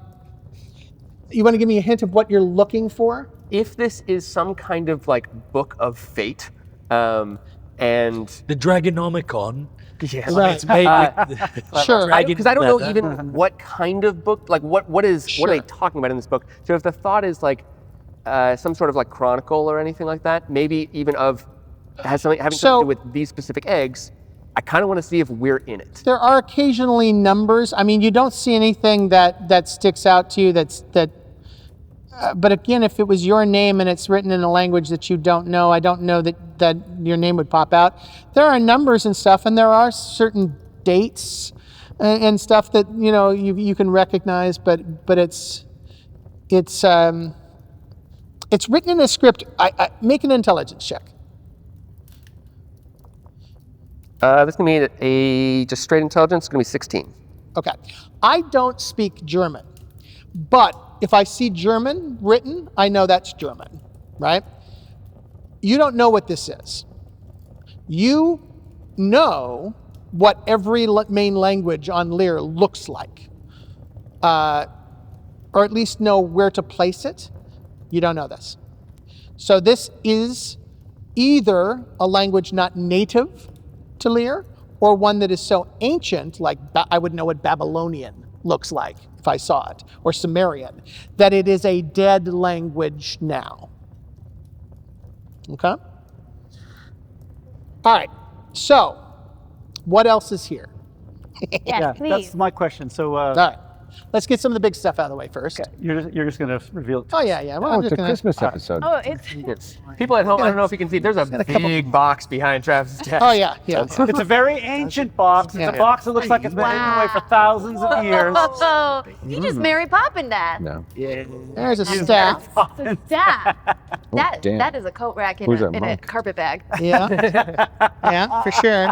want to give me a hint of what you're looking for? If this is some kind of book of fate, and The Dragonomicon. yes, Right. It's made with Sure. because I don't know even what kind of book, what are they talking about in this book? So if the thought is some sort of chronicle or anything like that, maybe even has something having something to do with these specific eggs, I kind of want to see if we're in it. There are occasionally numbers. I mean, you don't see anything that sticks out to you but again, if it was your name and it's written in a language that you don't know, I don't know that your name would pop out. There are numbers and stuff, and there are certain dates and stuff that you can recognize, but it's written in a script. I make an intelligence check. This can be just straight intelligence. It's going to be 16. Okay. I don't speak German, but if I see German written, I know that's German, right? You don't know what this is. You know what every main language on Lear looks like, or at least know where to place it. You don't know this. So this is either a language not native to Lear, or one that is so ancient, like I would know what Babylonian looks like if I saw it, or Sumerian, that it is a dead language now. Okay? All right, so what else is here? Yes, please. That's my question. So All right. Let's get some of the big stuff out of the way first. you're just going to reveal it. Oh, yeah. Well, I'm It's just a gonna, Christmas episode. Oh, it's Yes. People at home, I don't know if you can see, there's a big box behind Travis's desk. Oh, yeah. It's a very ancient box. It's Yeah. a box that looks like it's been hidden away for thousands of years. Oh, you just Mary Poppin' that. No. There's a staff. That. damn. That is a coat rack in Who's a that monk? carpet bag. Yeah. Yeah, for sure.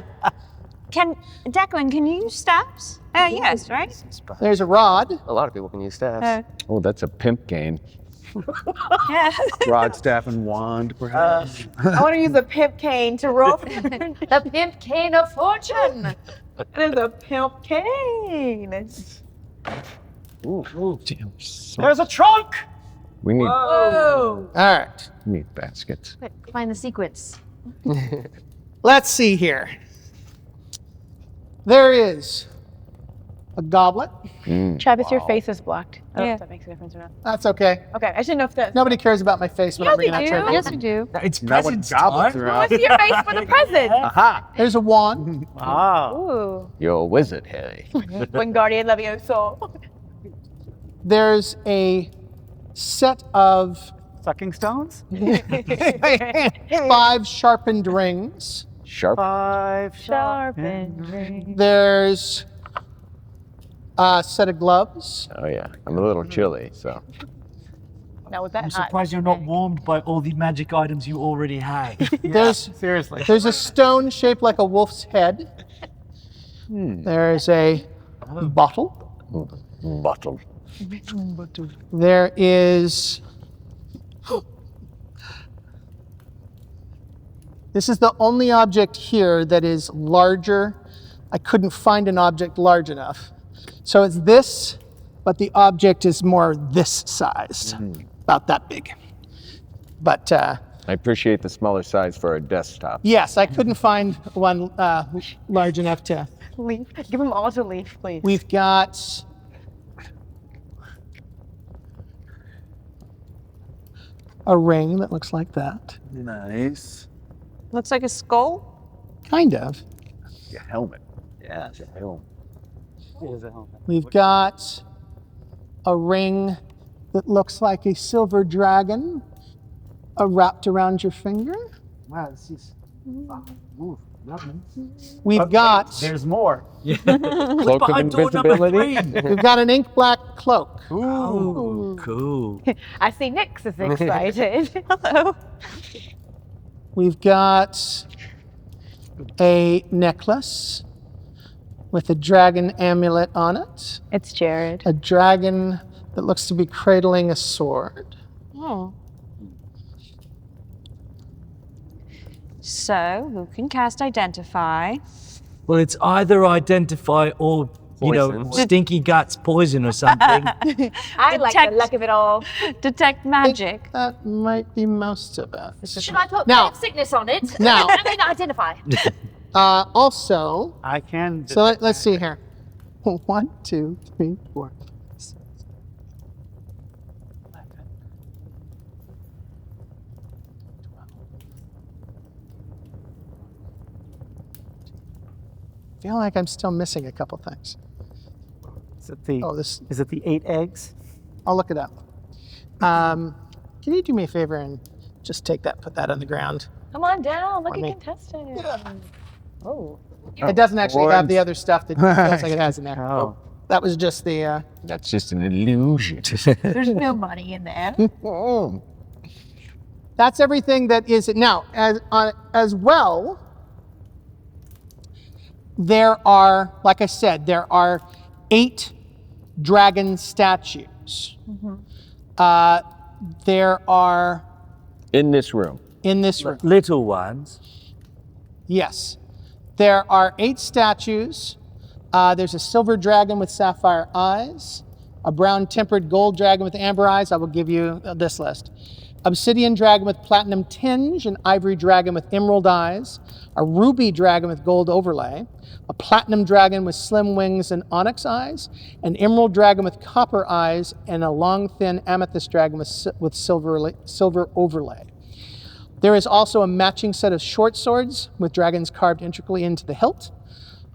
Declyn, can you use staffs? Yes, right? There's a rod. A lot of people can use staffs. Oh, that's a pimp game. Yeah. Rod, staff, and wand, perhaps. I want to use a pimp cane to roll. The pimp cane of fortune. There's a pimp cane. There's a trunk. We need, Whoa. All right. baskets. Quick, find the sequence. Let's see here. There is a goblet. Travis, your face is blocked. I don't know Yeah. if that makes a difference or not. That's okay. Okay, I didn't know if that. Nobody cares about my face when I'm bringing out trade. Yes, we do. It's Not when presents goblets time. are I out. want to see your face for the present. Aha! There's a wand. Ah. Ooh. You're a wizard, Harry. Wingardium Leviosa. There's a set of Sucking stones? 5 sharpened rings. Sharp. 5 Sharpened ring. There's a set of gloves. Oh, yeah. I'm a little chilly, so. Now, was that I'm hot? surprised you're not warmed by all the magic items you already have. Seriously. There's a stone shaped like a wolf's head. There's a bottle. Bottle. There is. This is the only object here that is larger. I couldn't find an object large enough. So it's this, but the object is more this sized, about that big. But I appreciate the smaller size for a desktop. yes, I couldn't find one large enough to. Leaf. Give them all to Leaf, please. We've got a ring that looks like that. Nice. Looks like a skull. Kind of. Your helmet. Yeah, it's a helmet. We've got a ring that looks like a silver dragon wrapped around your finger. Wow, this is. We've got There's more. Cloak of Behind door number invisibility. 3. we've got an ink black cloak. Ooh, cool. I see Nyx is excited. Hello. We've got a necklace with a dragon amulet on it. It's Jared. A dragon that looks to be cradling a sword. Oh. So, who can cast Identify? Well, it's either identify or, Poison. stinky guts poison or something. I like the Detect- luck of it all. Detect magic. That might be most of it. Should I put Now- bad sickness on it? Now- I mean, identify. Also, I can. so let's see here. 1, 2, 3, 4. 5, 6, 7, 12. I feel like I'm still missing a couple things. Is it the, Oh, this. is it the 8 eggs? I'll look it up. Can you do me a favor and just take that, put that on the ground? Come on down. Look For at me. contestant. Oh. It doesn't actually have the other stuff that feels like it has in there. Oh. That was just the. That's just an illusion. There's no money in there. That's everything that is now. As well, there are, like I said, there are 8 dragon statues. There are In this room. in this room. Little ones. Yes, there are 8 statues. There's a silver dragon with sapphire eyes, a brown tempered gold dragon with amber eyes. I will give you this list. Obsidian dragon with platinum tinge, an ivory dragon with emerald eyes, a ruby dragon with gold overlay, a platinum dragon with slim wings and onyx eyes, an emerald dragon with copper eyes, and a long, thin amethyst dragon with silver overlay. There is also a matching set of short swords with dragons carved intricately into the hilt,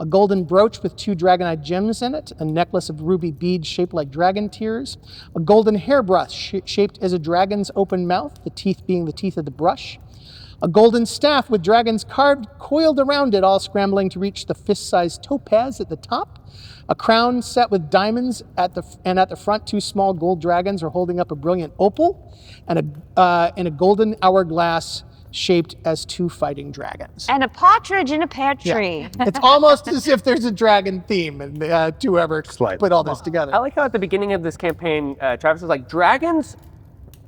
a golden brooch with 2 dragonite gems in it, a necklace of ruby beads shaped like dragon tears, a golden hairbrush shaped as a dragon's open mouth, the teeth being the teeth of the brush, a golden staff with dragons carved, coiled around it, all scrambling to reach the fist-sized topaz at the top, a crown set with diamonds at the front, 2 small gold dragons are holding up a brilliant opal, and a golden hourglass shaped as 2 fighting dragons. And a partridge in a pear tree. Yeah. It's almost as if there's a dragon theme, and whoever put all this together. I like how at the beginning of this campaign, Travis was like, dragons?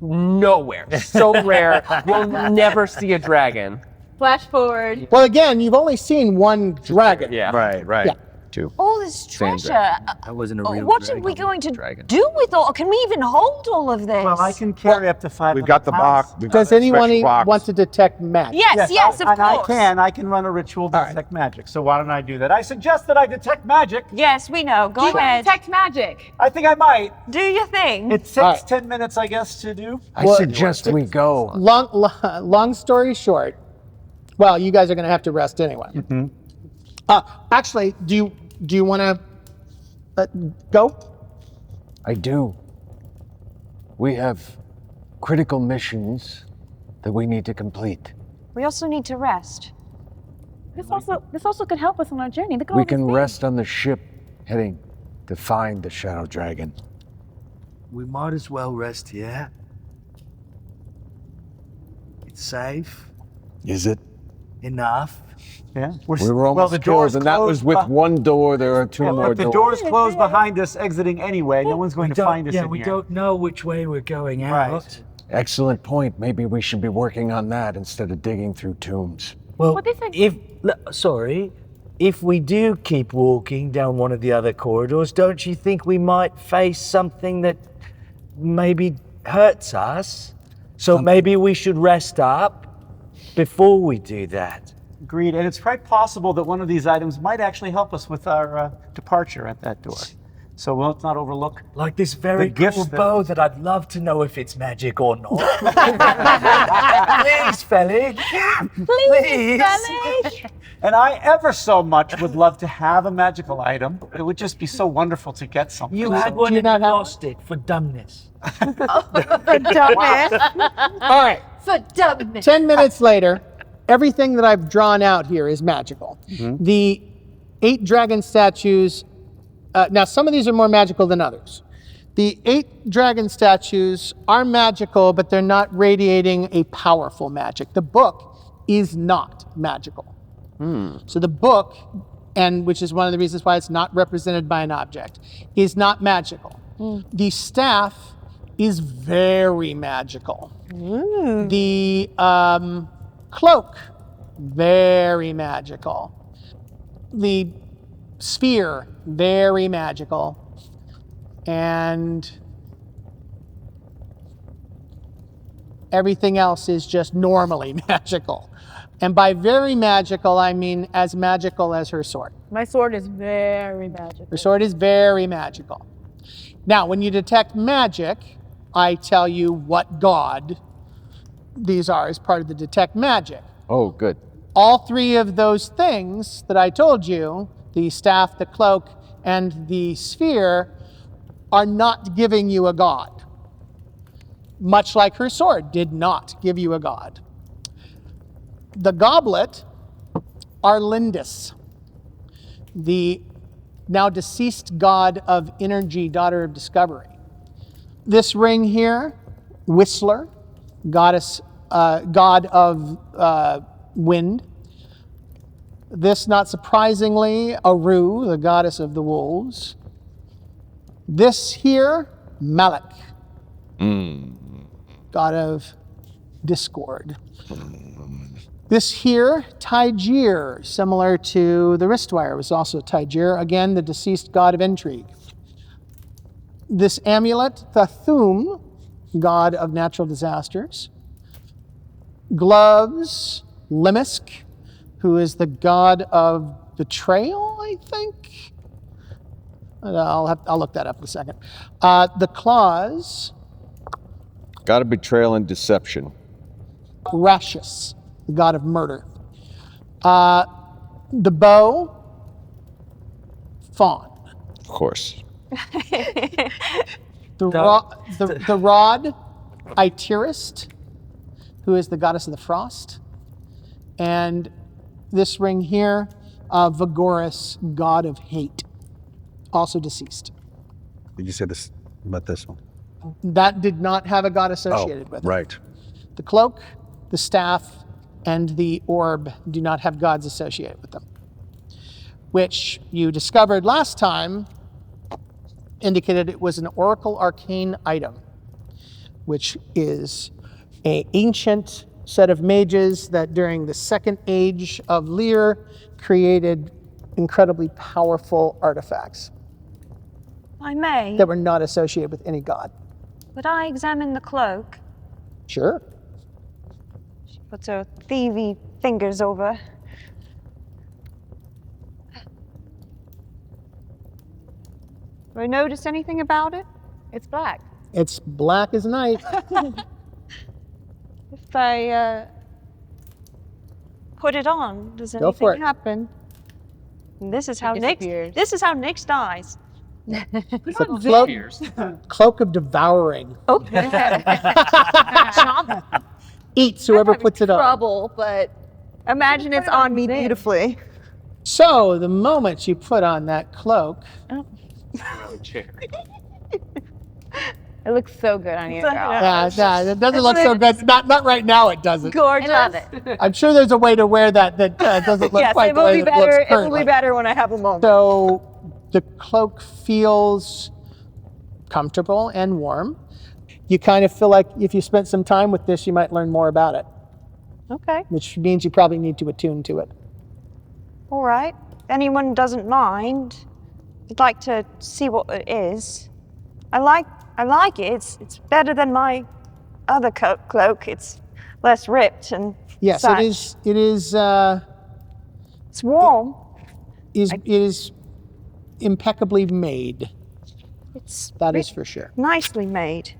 Nowhere. So rare. You'll never see a dragon. Flash forward. Well, again, you've only seen 1 dragon. Yeah. Right. Yeah. 2. All this treasure. I wasn't a real What are we going to do with all? Can we even hold all of this? Well, I can carry up to 500 We've got the pounds. box. Does anyone want to detect magic? Yes, of and course. I can run a ritual to detect magic. So why don't I do that? I suggest that I detect magic. Yes, we know. Go ahead. Detect magic. I think I might. Do your thing. It takes 10 minutes, I guess, to do. I suggest we go. Long story short, well, you guys are going to have to rest anyway. Actually, do you want to go? I do. We have critical missions that we need to complete. We also need to rest. This also could help us on our journey. Look at all We these can things. rest on the ship heading to find the Shadow Dragon. We might as well rest here. It's safe Is it? enough. Yeah. We were almost killed, and that was with 1 door. There are 2 more But the doors. door's closed behind us exiting anyway. No one's going to find us in we here. don't know which way we're going out. Right. Excellent point. Maybe we should be working on that instead of digging through tombs. Well, What they said- if we do keep walking down one of the other corridors, don't you think we might face something that maybe hurts us? So maybe we should rest up before we do that. Agreed. And it's quite possible that one of these items might actually help us with our departure at that door. So let's not overlook. Like this very The gifts cool that- bow that I'd love to know if it's magic or not. Please, Fellig. Please. Fellig. And I ever so much would love to have a magical item. It would just be so wonderful to get something. You had one you and not have lost it for dumbness. For dumbness. All right. For dumbness. 10 minutes later, everything that I've drawn out here is magical. The 8 dragon statues, now some of these are more magical than others. The 8 dragon statues are magical, but they're not radiating a powerful magic. The book is not magical. So the book, and which is one of the reasons why it's not represented by an object, is not magical. The staff is very magical. The cloak, very magical. The sphere, very magical. And everything else is just normally magical. And by very magical, I mean as magical as her sword. My sword is very magical. Her sword is very magical. Now, when you detect magic, I tell you what god these are as part of the detect magic. Oh, good. All 3 of those things that I told you, the staff, the cloak, and the sphere, are not giving you a god. Much like her sword did not give you a god. The goblet are Lindis, the now deceased god of energy, daughter of discovery. This ring here, Whistler, god of wind. This, not surprisingly, Aru, the goddess of the wolves. This here, Malak, god of discord. This here, Tygear, similar to the wristwire, was also Tygear, again, the deceased god of intrigue. This amulet, Thathum, god of natural disasters. Gloves, Limisk, who is the god of betrayal, I think. I'll look that up in a second. The claws, Got a betrayal and deception. Rashus, the god of murder. The bow, fawn. Of course. The rod, Itirist, who is the goddess of the frost. And this ring here, Vigoris, god of hate, also deceased. Did you say this about this one? That did not have a god associated with it. Right. The cloak, the staff, and the orb do not have gods associated with them, which you discovered last time indicated it was an oracle arcane item, which is an ancient set of mages that during the second age of Lear created incredibly powerful artifacts I may. that were not associated with any god. Would I examine the cloak? Sure. She puts her thievy fingers over. Do I notice anything about it? It's black. It's black as night. If I put it on, does Go for anything it. happen? And this is how Nick. disappears. This is how Nick dies. It's a cloak of devouring. Eats whoever puts it on. Trouble, but Imagine it's on me beautifully. So the moment you put on that cloak, it looks so good on you, girl. yeah, it doesn't look so good. Not right now. It doesn't. Gorgeous. I love it. I'm sure there's a way to wear that doesn't look Yes, quite it the will way be that it looks better. It will currently. be better when I have a moment. So the cloak feels comfortable and warm. You kind of feel like if you spent some time with this, you might learn more about it, Okay. which means you probably need to attune to it. All right. If anyone doesn't mind, I'd like to see what it is. I like it. It's better than my other cloak. It's less ripped and Yes, such. it is. It is. It's warm. It is impeccably made. It's That is for sure. nicely made.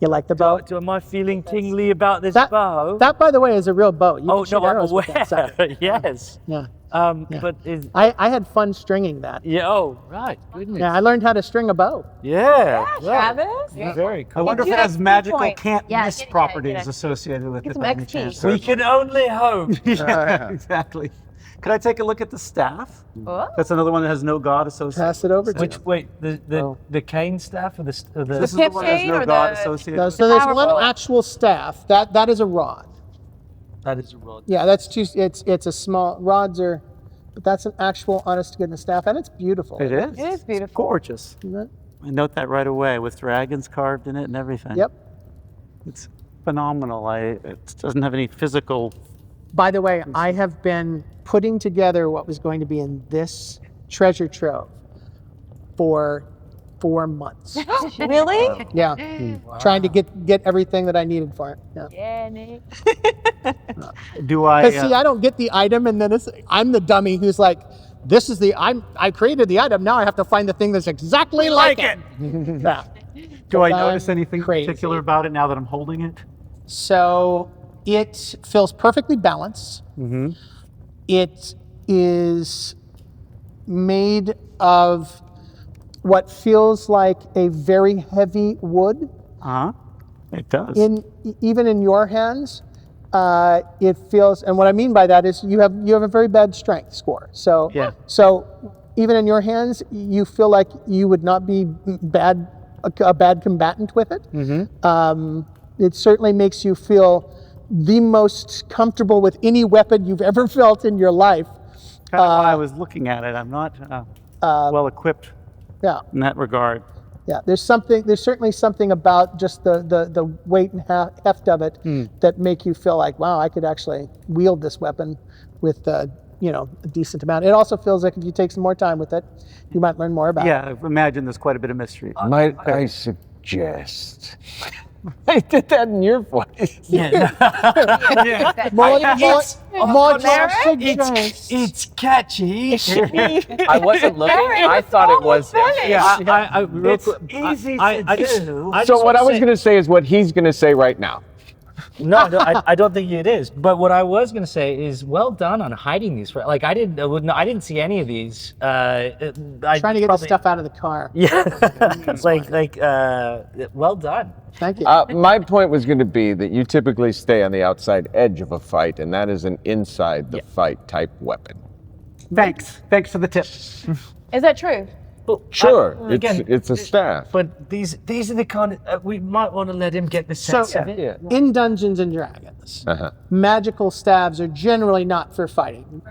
You like the bow? Am I feeling tingly about this That- bow? That, by the way, is a real bow. You Oh, can shoot no, I'm arrows with that sucker. aware. Yes. Yeah. Yeah. But is, I had fun stringing that. yeah, oh, right. Goodness. Yeah, I learned how to string a bow. Yeah. Travis? Very I cool. wonder if do it that has magical point. can't Yeah, miss get it, properties get it. associated with Get it some by any XP. chance. We can only hope. Yeah, exactly. Could I take a look at the staff? Oh. That's another one that has no god associated. Pass it over to Which, you. wait, the cane staff or the This is the one that has cane no or god the- associated. No, with so it. there's one Powerful. actual staff. That is a rod. that is a rod. Yeah, that's two. It's a small rods are, but that's an actual honest to goodness staff, and it's beautiful. It is. It is beautiful. It's gorgeous. Isn't it? I note that right away with dragons carved in it and everything. Yep. It's phenomenal. It doesn't have any physical. By the way, I have been putting together what was going to be in this treasure trove for 4 months. Really? Yeah, trying to get everything that I needed for it. Yeah. Yeah, Nick. Do I? Because see, I don't get the item, and then I'm the dummy who's like, "This is I created the item. Now I have to find the thing that's exactly like it." Yeah. do I I'm notice anything crazy. particular about it now that I'm holding it? So it feels perfectly balanced. Mm-hmm. It is made of what feels like a very heavy wood. It does. Even in your hands, it feels. And what I mean by that is you have a very bad strength score. So Yeah. So even in your hands, you feel like you would not be a bad combatant with it. Mm-hmm. It certainly makes you feel the most comfortable with any weapon you've ever felt in your life. Kind of why I was looking at it. I'm not well equipped Yeah. in that regard. Yeah, there's certainly something about just the weight and heft of it that make you feel like, wow, I could actually wield this weapon with a decent amount. It also feels like if you take some more time with it, you might learn more about it. Yeah, I imagine there's quite a bit of mystery. Might I suggest? I did that in your voice. It's catchy. I wasn't looking. I thought it was. It's easy to do. So what I was going to say is what he's going to say right now. No, I don't think it is. But what I was going to say is, well done on hiding these. Like I didn't see any of these. Trying to get the stuff out of the car. Yeah, it's well done. Thank you. My point was going to be that you typically stay on the outside edge of a fight, and that is an inside the fight type weapon. Thanks for the tip. Is that true? Well, Sure, again, it's a staff. But these are the kind of we might want to let him get the sense of it. In Dungeons and Dragons, magical stabs are generally not for fighting.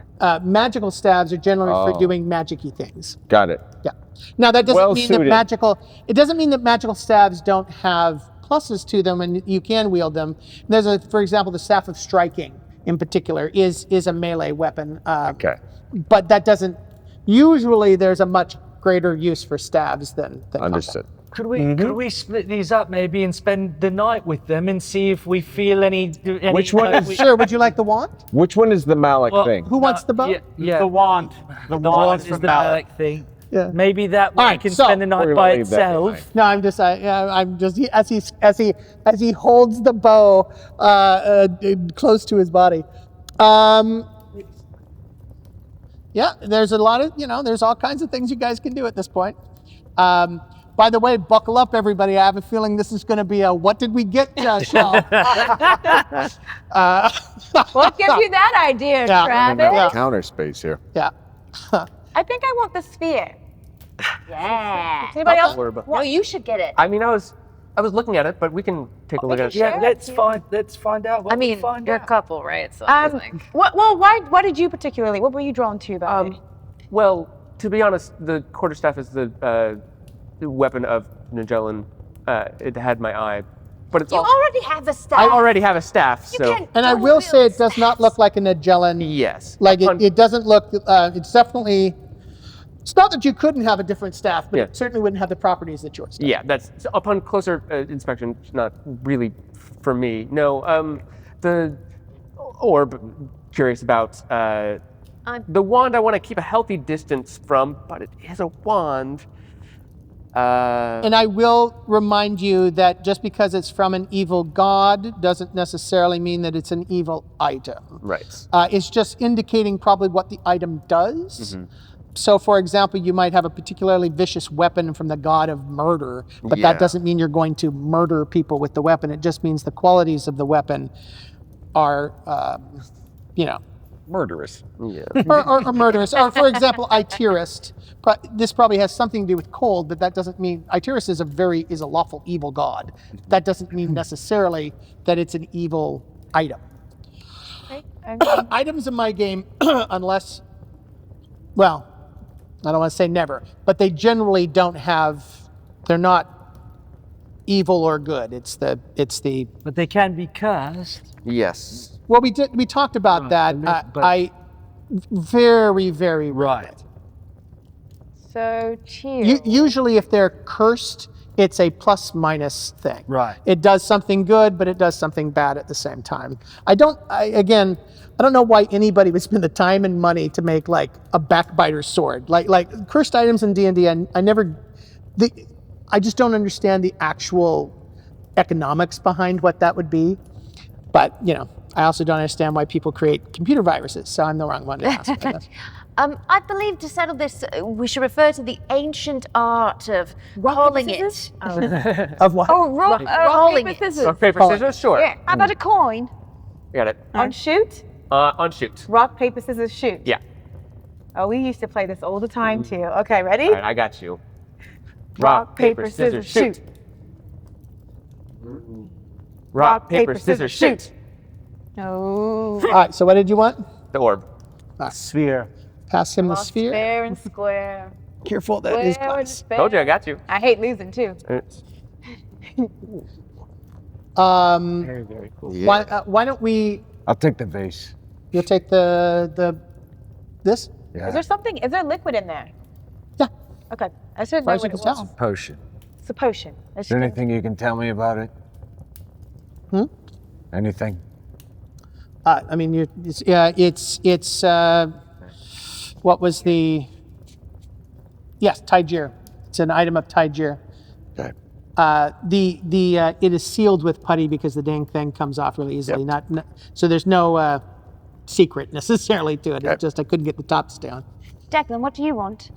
Magical stabs are generally for doing magic-y things. Got it. Yeah. Now that doesn't mean that Well-suited. it doesn't mean that magical stabs don't have pluses to them and you can wield them. There's for example, the Staff of Striking in particular is a melee weapon. Okay. But that doesn't, usually there's a much greater use for stabs than Understood. combat. Could we split these up maybe and spend the night with them and see if we feel any Which one is- Sure, would you like the wand? Which one is the Malik thing? Who wants the bow? Yeah, The wand. The wand is from the Malik. Malik thing. Yeah. Maybe that All one right, can so- spend the night We're by gonna leave that itself. No, I'm just as he holds the bow close to his body. Yeah, there's a lot of there's all kinds of things you guys can do at this point. By the way, buckle up, everybody. I have a feeling this is going to be a "what did we get" show. What gives you that idea, Yeah. Travis? Counter space here. Yeah. I think I want the sphere. Yeah. Anybody else? No, you should get it. I mean, I was looking at it, but we can take a look at it. Yeah, let's find out. What I mean, we find you're a out. couple, right? So I think. Why did you particularly? What were you drawn to about it? Well, to be honest, the quarterstaff is the weapon of Nigellin. It had my eye, but it's You all. already have a staff. I already have a staff, You so can And I double will say wield it does not look like a Nigellin. yes. Like Upon- it doesn't look. It's definitely. It's not that you couldn't have a different staff, but Yeah. it certainly wouldn't have the properties that yours does. Yeah, that's upon closer inspection. It's not really for me. No, the orb. Curious about the wand. I want to keep a healthy distance from, but it is a wand. And I will remind you that just because it's from an evil god doesn't necessarily mean that it's an evil item. Right. It's just indicating probably what the item does. So, for example, you might have a particularly vicious weapon from the god of murder, but Yeah. that doesn't mean you're going to murder people with the weapon. It just means the qualities of the weapon are, Murderous. Yeah. or murderous. Or, for example, Iterist. This probably has something to do with cold, but that doesn't mean Iterist is a lawful evil god. That doesn't mean necessarily that it's an evil item. Items in my game, unless, well, I don't want to say never, but they generally don't have. They're not evil or good. It's the. But they can be cursed. Yes. Well, we talked about that. but- I very, very Right. So chill. Usually, if they're cursed, it's a plus-minus thing. Right. It does something good, but it does something bad at the same time. I don't know why anybody would spend the time and money to make like a backbiter sword. Like cursed items in D&D, I just don't understand the actual economics behind what that would be. But, I also don't understand why people create computer viruses, so I'm the wrong one to ask. I guess. I believe to settle this, we should refer to the ancient art of rolling it. Of what? Rolling paper, it. scissors. Rock, paper, scissors. Sure. Yeah. How about a coin? Got it. On shoot? On shoot. Rock, paper, scissors, shoot. Yeah. Oh, we used to play this all the time too. Okay, ready? All right, I got you. Rock, paper, scissors, shoot. Rock, paper, scissors, shoot. No. All right, so what did you want? The orb. Sphere. Pass him the sphere. Fair and square. Careful, that is Square and glass. fair. Told you, I got you. I hate losing too. Very, very cool. Why don't we? I'll take the vase. You'll take this. Yeah. Is there liquid in there? Yeah. Okay. I should As far know as you what can it was. tell. Potion. It's a potion. Is there anything you can tell me about it? Anything? I mean, it's what was the? Yes, Tygear. It's an item of Tygear. Okay. It is sealed with putty because the dang thing comes off really easily. So there's no secret necessarily to it. It's just I couldn't get the top to stay on. Declyn, what do you want?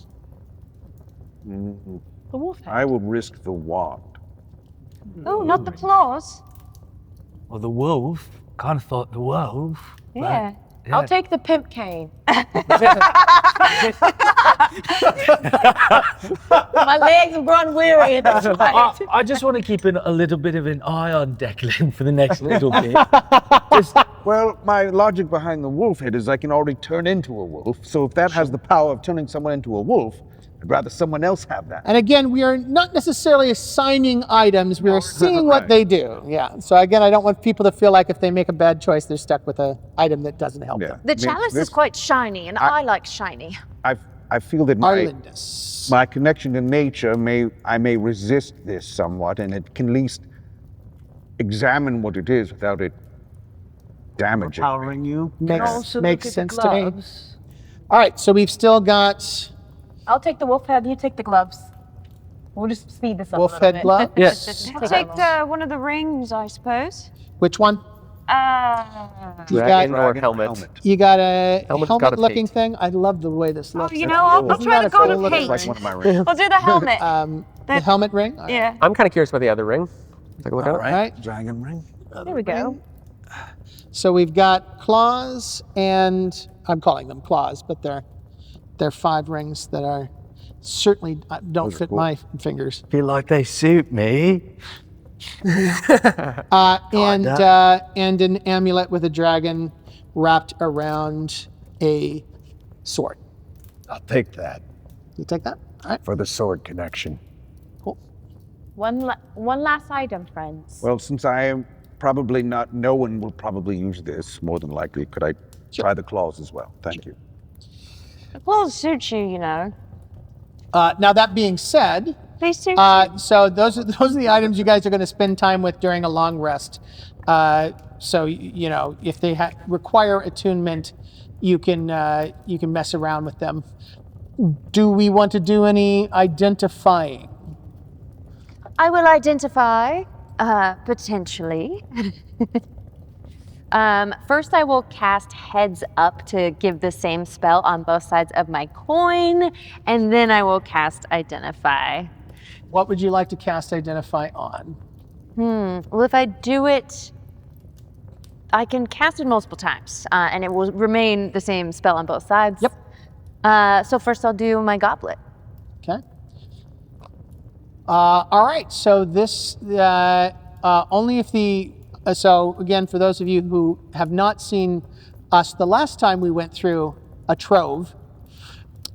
The wolf head. I will risk the wand. Oh, not the claws. Well, the wolf. Kind of thought the wolf. Yeah. I'll take the pimp cane. My legs have grown weary at this point. I just want to keep a little bit of an eye on Declyn for the next little bit. Well, my logic behind the wolf head is I can already turn into a wolf. So if that has the power of turning someone into a wolf, I'd rather someone else have that. And again, we are not necessarily assigning items. We are seeing what they do. Yeah. So again, I don't want people to feel like if they make a bad choice, they're stuck with an item that doesn't help them. The chalice is quite shiny, and I like shiny. I feel that my connection to nature I may resist this somewhat, and it can at least examine what it is without it damaging. Powering you. Makes sense to me. All right, so we've still got I'll take the wolf head, you take the gloves. We'll just speed this up wolf a little head bit. glove. Yes. I'll take one of the rings, I suppose. Which one? Dragon or helmet? You got a Helmet's got a helmet-looking pate. thing. I love the way this looks. Oh, you know, I'll try the god of Looks hate. like one of my rings. I'll do the helmet. The helmet ring. All right. Yeah. I'm kind of curious about the other ring. Take a look at it. All right. Dragon ring. There we go. So we've got claws, and I'm calling them claws, but they're 5 rings that are certainly don't fit my fingers. Feel like they suit me. And an amulet with a dragon wrapped around a sword. I'll take that. You take that? All right. For the sword connection. Cool. One last item, friends. Well, since I am probably not, no one will probably use this, more than likely. Could I try the claws as well? Thank you. The claws suit you, you know. Now that being said, They suit so those are the items you guys are going to spend time with during a long rest. So you know if they require attunement, you can mess around with them. Do we want to do any identifying? I will identify, potentially. First, I will cast Heads Up to give the same spell on both sides of my coin, and then I will cast Identify. What would you like to cast Identify on? Well, if I do it, I can cast it multiple times, and it will remain the same spell on both sides. Yep. So first, I'll do my Goblet. Okay. All right. So this only if the so again, for those of you who have not seen us, the last time we went through a trove,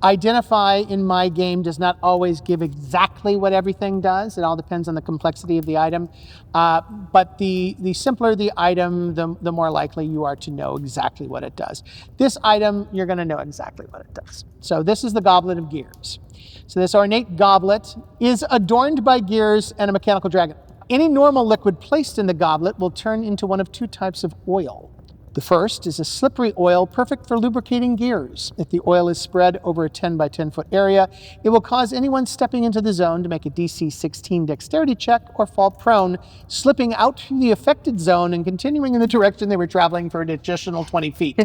Identify in my game does not always give exactly what everything does. It all depends on the complexity of the item. But the simpler the item, the more likely you are to know exactly what it does. This item, you're going to know exactly what it does. So this is the Goblet of Gears. So this ornate goblet is adorned by gears and a mechanical dragon. Any normal liquid placed in the goblet will turn into one of 2 types of oil. The first is a slippery oil perfect for lubricating gears. If the oil is spread over a 10 by 10 foot area, it will cause anyone stepping into the zone to make a DC 16 dexterity check or fall prone, slipping out through the affected zone and continuing in the direction they were traveling for an additional 20 feet.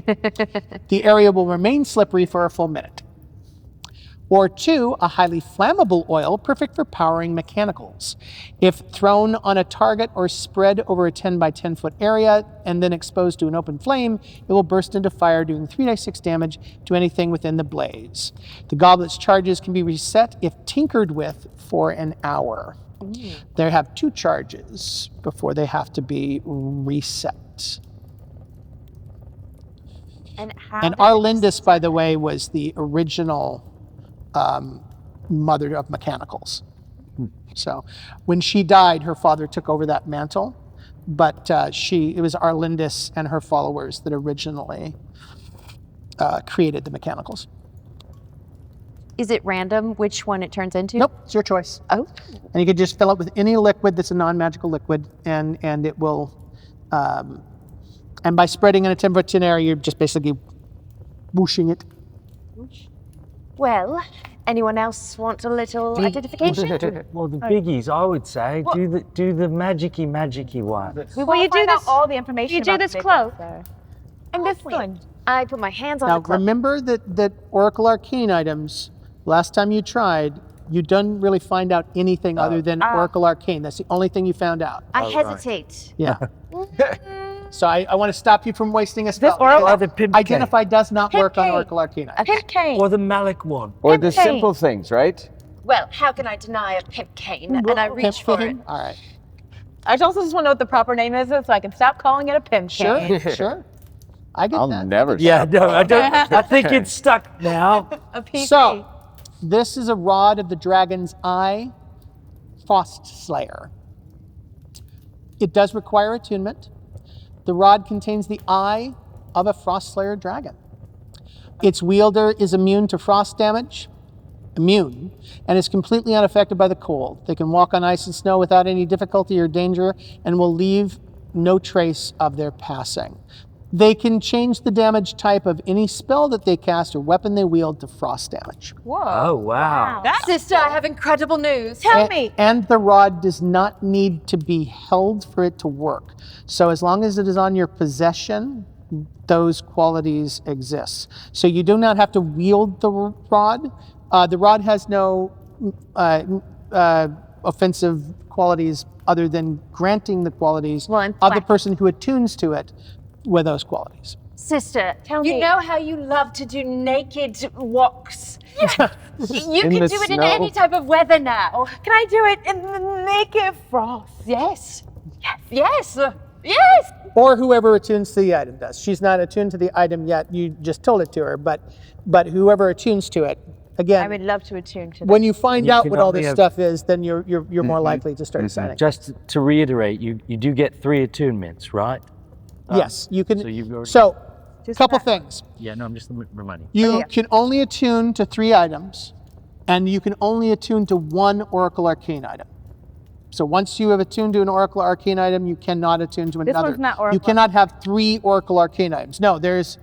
The area will remain slippery for a full minute. Or 2, a highly flammable oil perfect for powering mechanicals. If thrown on a target or spread over a 10 by 10 foot area and then exposed to an open flame, it will burst into fire, doing 3d6 damage to anything within the blaze. The goblet's charges can be reset if tinkered with for an hour. They have 2 charges before they have to be reset. And Arlindis, by the way, was the original mother of mechanicals. So when she died, her father took over that mantle, but it was Arlindis and her followers that originally created the mechanicals. Is it random which one it turns into? Nope, it's your choice. Oh. And you could just fill it with any liquid that's a non-magical liquid, and it will, and by spreading in a 10-foot area, you're just basically whooshing it. Well, Anyone else want a little identification? Well, the biggies, I would say, do the magicy one. We Will want you to do find out this? all the information You do about this the big cloak? ones, so. And this one. I put my hands on Now, the cloak. remember that Oracle Arcane items, last time you tried, you didn't really find out anything other than Oracle Arcane. That's the only thing you found out. I hesitate. Yeah. So I want to stop you from wasting a spell. This Oracle- Or the pimp Identify does not work on cane. Oracle Arcane items. Pimp cane. Or the Malik one. Or the Pimp cane. simple things, right? Well, how can I deny a pimp cane? And I reach for it. All right. I also just want to know what the proper name is, so I can stop calling it a pimp Sure, cane. sure. I get I'll that. never. Yeah, stop. no, I don't. I think it's stuck now. A PC. So, this is a rod of the dragon's eye, Frost Slayer. It does require attunement. The rod contains the eye of a Frost Slayer dragon. Its wielder is immune to frost damage, and is completely unaffected by the cold. They can walk on ice and snow without any difficulty or danger and will leave no trace of their passing. They can change the damage type of any spell that they cast or weapon they wield to frost damage. Whoa. Oh, wow. Sister, I have incredible news. Tell me. And the rod does not need to be held for it to work. So as long as it is on your possession, those qualities exist. So you do not have to wield the rod. The rod has no offensive qualities other than granting the qualities Well, and of the flat. person who attunes to it with those qualities. Sister, Tell you me. know how you love to do naked walks? You In can the do it in snow. any type of weather now. Can I do it in the naked frost? Yes. Yes. Yes. Or whoever attunes to the item does. She's not attuned to the item yet. You just told it to her, but whoever attunes to it, again, I would love to attune to when you find You out can what all only this have- stuff is, then you're more likely to start assigning. Just to reiterate, you do get 3 attunements, right? Yes, you can. So you've already. So, Just couple that. things. Yeah, no, I'm just reminding. You can only attune to 3 items, and you can only attune to 1 Oracle Arcane item. So once you have attuned to an Oracle Arcane item, you cannot attune to This another. one's not You Oracle. cannot have 3 Oracle Arcane items. No, there's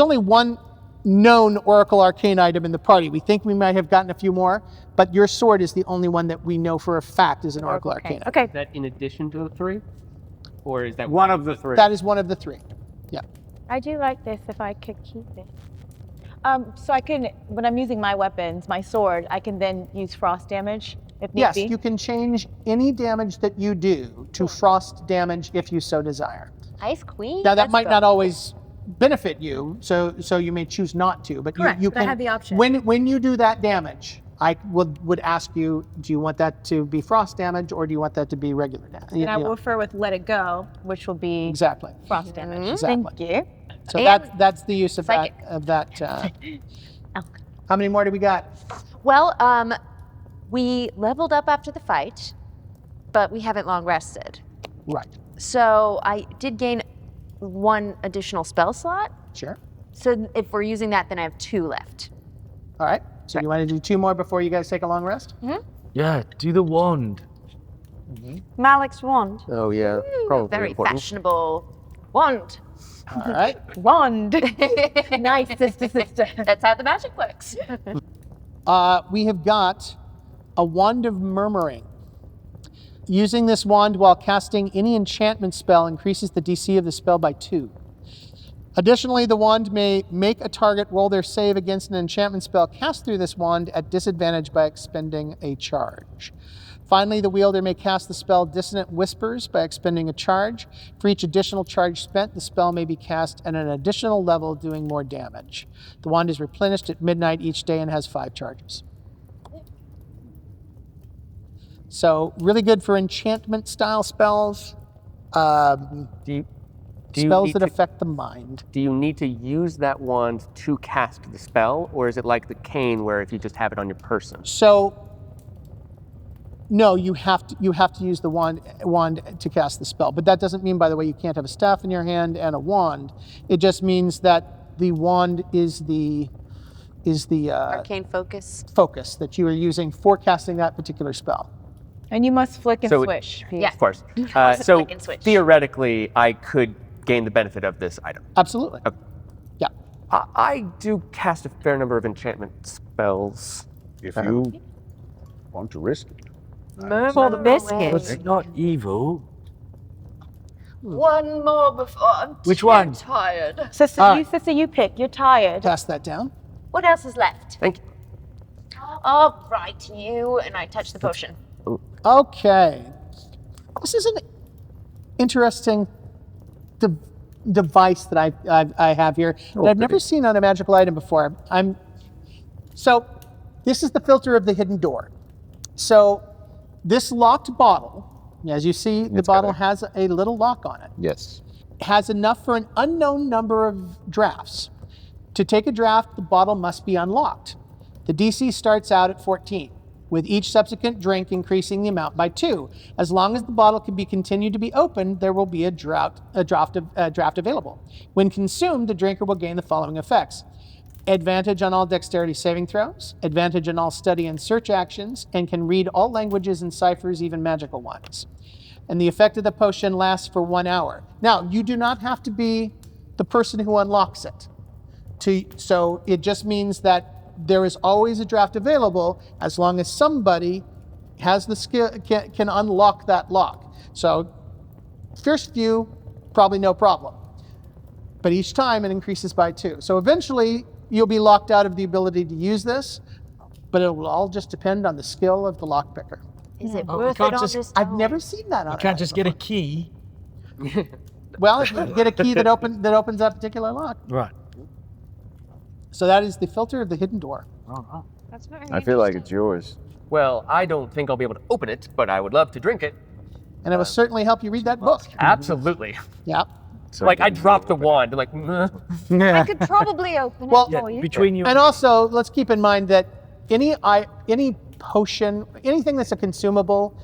only 1 known Oracle Arcane item in the party. We think we might have gotten a few more, but your sword is the only one that we know for a fact is an Oracle Arcane item. Okay. Is that in addition to the 3? Or is that One of the 3. That is one of the 3. Yeah. I do like this if I could keep it. So I can, when I'm using my weapons, my sword, I can then use frost damage if need Yes, be. you can change any damage that you do to frost damage if you so desire. Ice Queen. Now that Let's might go. not always benefit you, so you may choose not to. But Correct, you but I can. have the option. When you do that damage, I would ask you, do you want that to be frost damage or do you want that to be regular damage? And I will refer with let it go, which will be Exactly. frost damage. Exactly. Thank you. So And that's the use of psychic. that. How many more do we got? Well, we leveled up after the fight, but we haven't long rested. Right. So I did gain 1 additional spell slot. Sure. So if we're using that, then I have 2 left. All right. So you want to do 2 more before you guys take a long rest? Yeah, do the wand. Malik's wand. Oh yeah, probably Very important. fashionable wand. All right. Wand. Nice, sister. That's how the magic works. We have got a Wand of Murmuring. Using this wand while casting any enchantment spell increases the DC of the spell by 2. Additionally, the wand may make a target roll their save against an enchantment spell cast through this wand at disadvantage by expending a charge. Finally, the wielder may cast the spell Dissonant Whispers by expending a charge. For each additional charge spent, the spell may be cast at an additional level, doing more damage. The wand is replenished at midnight each day and has 5 charges. So, really good for enchantment style spells, Do you spells need that to- affect the mind. Do you need to use that wand to cast the spell, or is it like the cane where if you just have it on your person? So, no, you have to use the wand to cast the spell. But that doesn't mean, by the way, you can't have a staff in your hand and a wand. It just means that the wand is the Arcane focus. focus that you are using for casting that particular spell. And you must flick and So it- swish. Yeah. Of course. So Flick and switch. theoretically, I could gain the benefit of this item. Absolutely. Okay. Yeah. I do cast a fair number of enchantment spells. If you want to risk it. Murmur away. It's not evil. One more before I'm Which too one? tired. Sister, you pick. You're tired. Pass that down. What else is left? Thank you. All right, you. And I touch the potion. Okay. This is an interesting device that I have here that I've never seen on a magical item before. So this is the filter of the hidden door. So this locked bottle, as you see, the bottle has a little lock on it. Yes. Has enough for an unknown number of drafts. To take a draft, the bottle must be unlocked. The DC starts out at 14, with each subsequent drink increasing the amount by 2. As long as the bottle can be continued to be opened, there will be a draft available. When consumed, the drinker will gain the following effects: advantage on all dexterity saving throws, advantage on all study and search actions, and can read all languages and ciphers, even magical ones. And the effect of the potion lasts for 1 hour. Now, you do not have to be the person who unlocks it. So it just means that there is always a draft available as long as somebody has the skill, can unlock that lock. So first few, probably no problem. But each time it increases by 2. So eventually you'll be locked out of the ability to use this, but it will all just depend on the skill of the lock picker. Is it Oh, worth can't it on just- this I've time? never seen that on You can't just get a key. Well, if you get a key that opens that particular lock. Right. So that is the filter of the hidden door. That's very I feel like it's yours. Well, I don't think I'll be able to open it, but I would love to drink it. And it will certainly help you read that book. Absolutely. Yeah. So Like, I dropped the wand. Like, I could probably open it Well, for you. Between you And also, let's keep in mind that any potion, anything that's a consumable,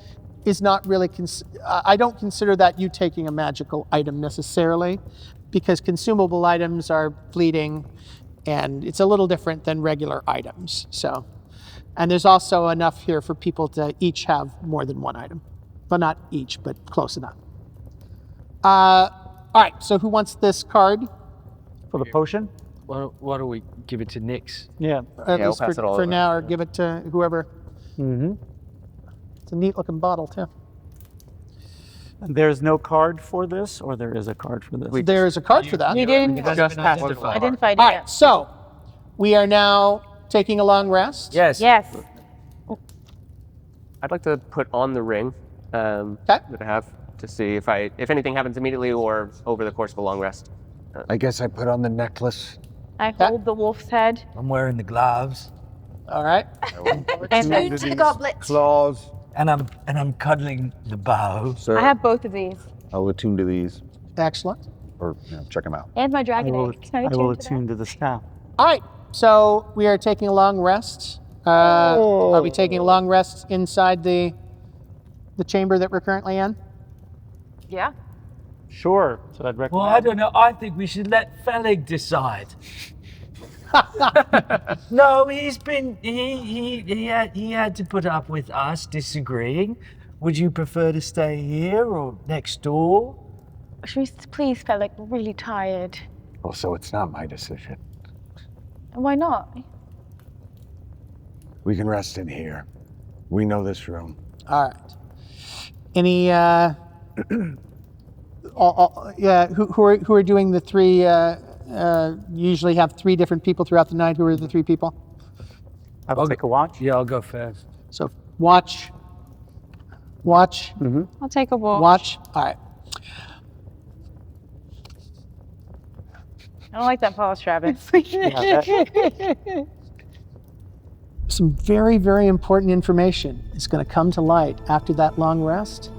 is not really. I don't consider that you taking a magical item necessarily, because consumable items are fleeting, and it's a little different than regular items. So, and there's also enough here for people to each have more than one item, well, not each, but close enough. All right. So, who wants this card? For the potion? why don't we give it to Nyx? Yeah. At we'll least pass it all for over. now, or give it to whoever. Mm-hmm. It's a neat looking bottle too. There's no card for this, or there is a card for this? There is a card for that. You didn't just passed it. identify it All yet. right, so we are now taking a long rest. Yes. I'd like to put on the ring that I have to see if anything happens immediately or over the course of a long rest. I guess I put on the necklace. I hold the wolf's head. I'm wearing the gloves. All right. And Food to the goblet. Claws. And I'm cuddling the bow. Sir, I have both of these. I'll attune to these, Excellent. or check them out. And my dragon I will, egg. Can I will attune to that? attune to the staff. All right, so we are taking a long rest. Are we taking a long rest inside the chamber that we're currently in? Yeah. Sure. So I'd recommend. Well, I don't know. I think we should let Fellig decide. No, he's been he had to put up with us disagreeing. Would you prefer to stay here or next door? Should we please, Fellig? We're really tired. Oh, so it's not my decision. Why not? We can rest in here. We know this room. All right. Any who are doing the three? You usually have 3 different people throughout the night. Who are the 3 people? I will take a watch. Yeah, I'll go first. So watch. I'll take a walk. Watch. All right. I don't like that Paul Travis. Some very, very important information is going to come to light after that long rest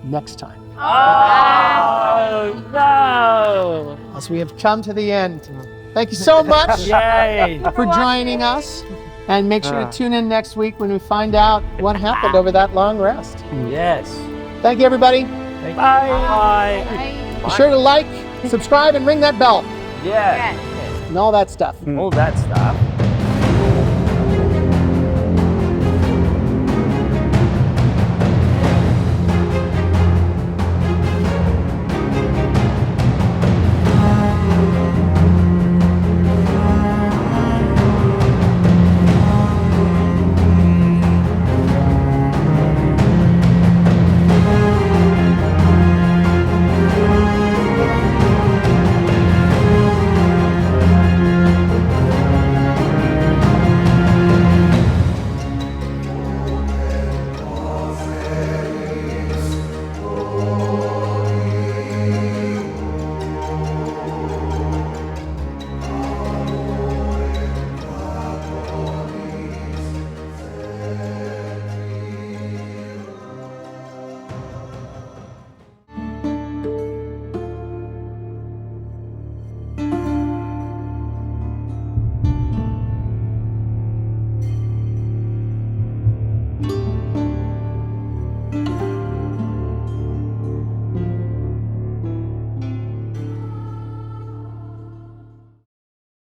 next time. Oh no! As we have come to the end. Thank you so much Yay! for joining us. And make sure to tune in next week when we find out what happened over that long rest. Yes. Thank you, everybody. Bye. Be sure to like, subscribe, and ring that bell Yeah. and all that stuff. All that stuff.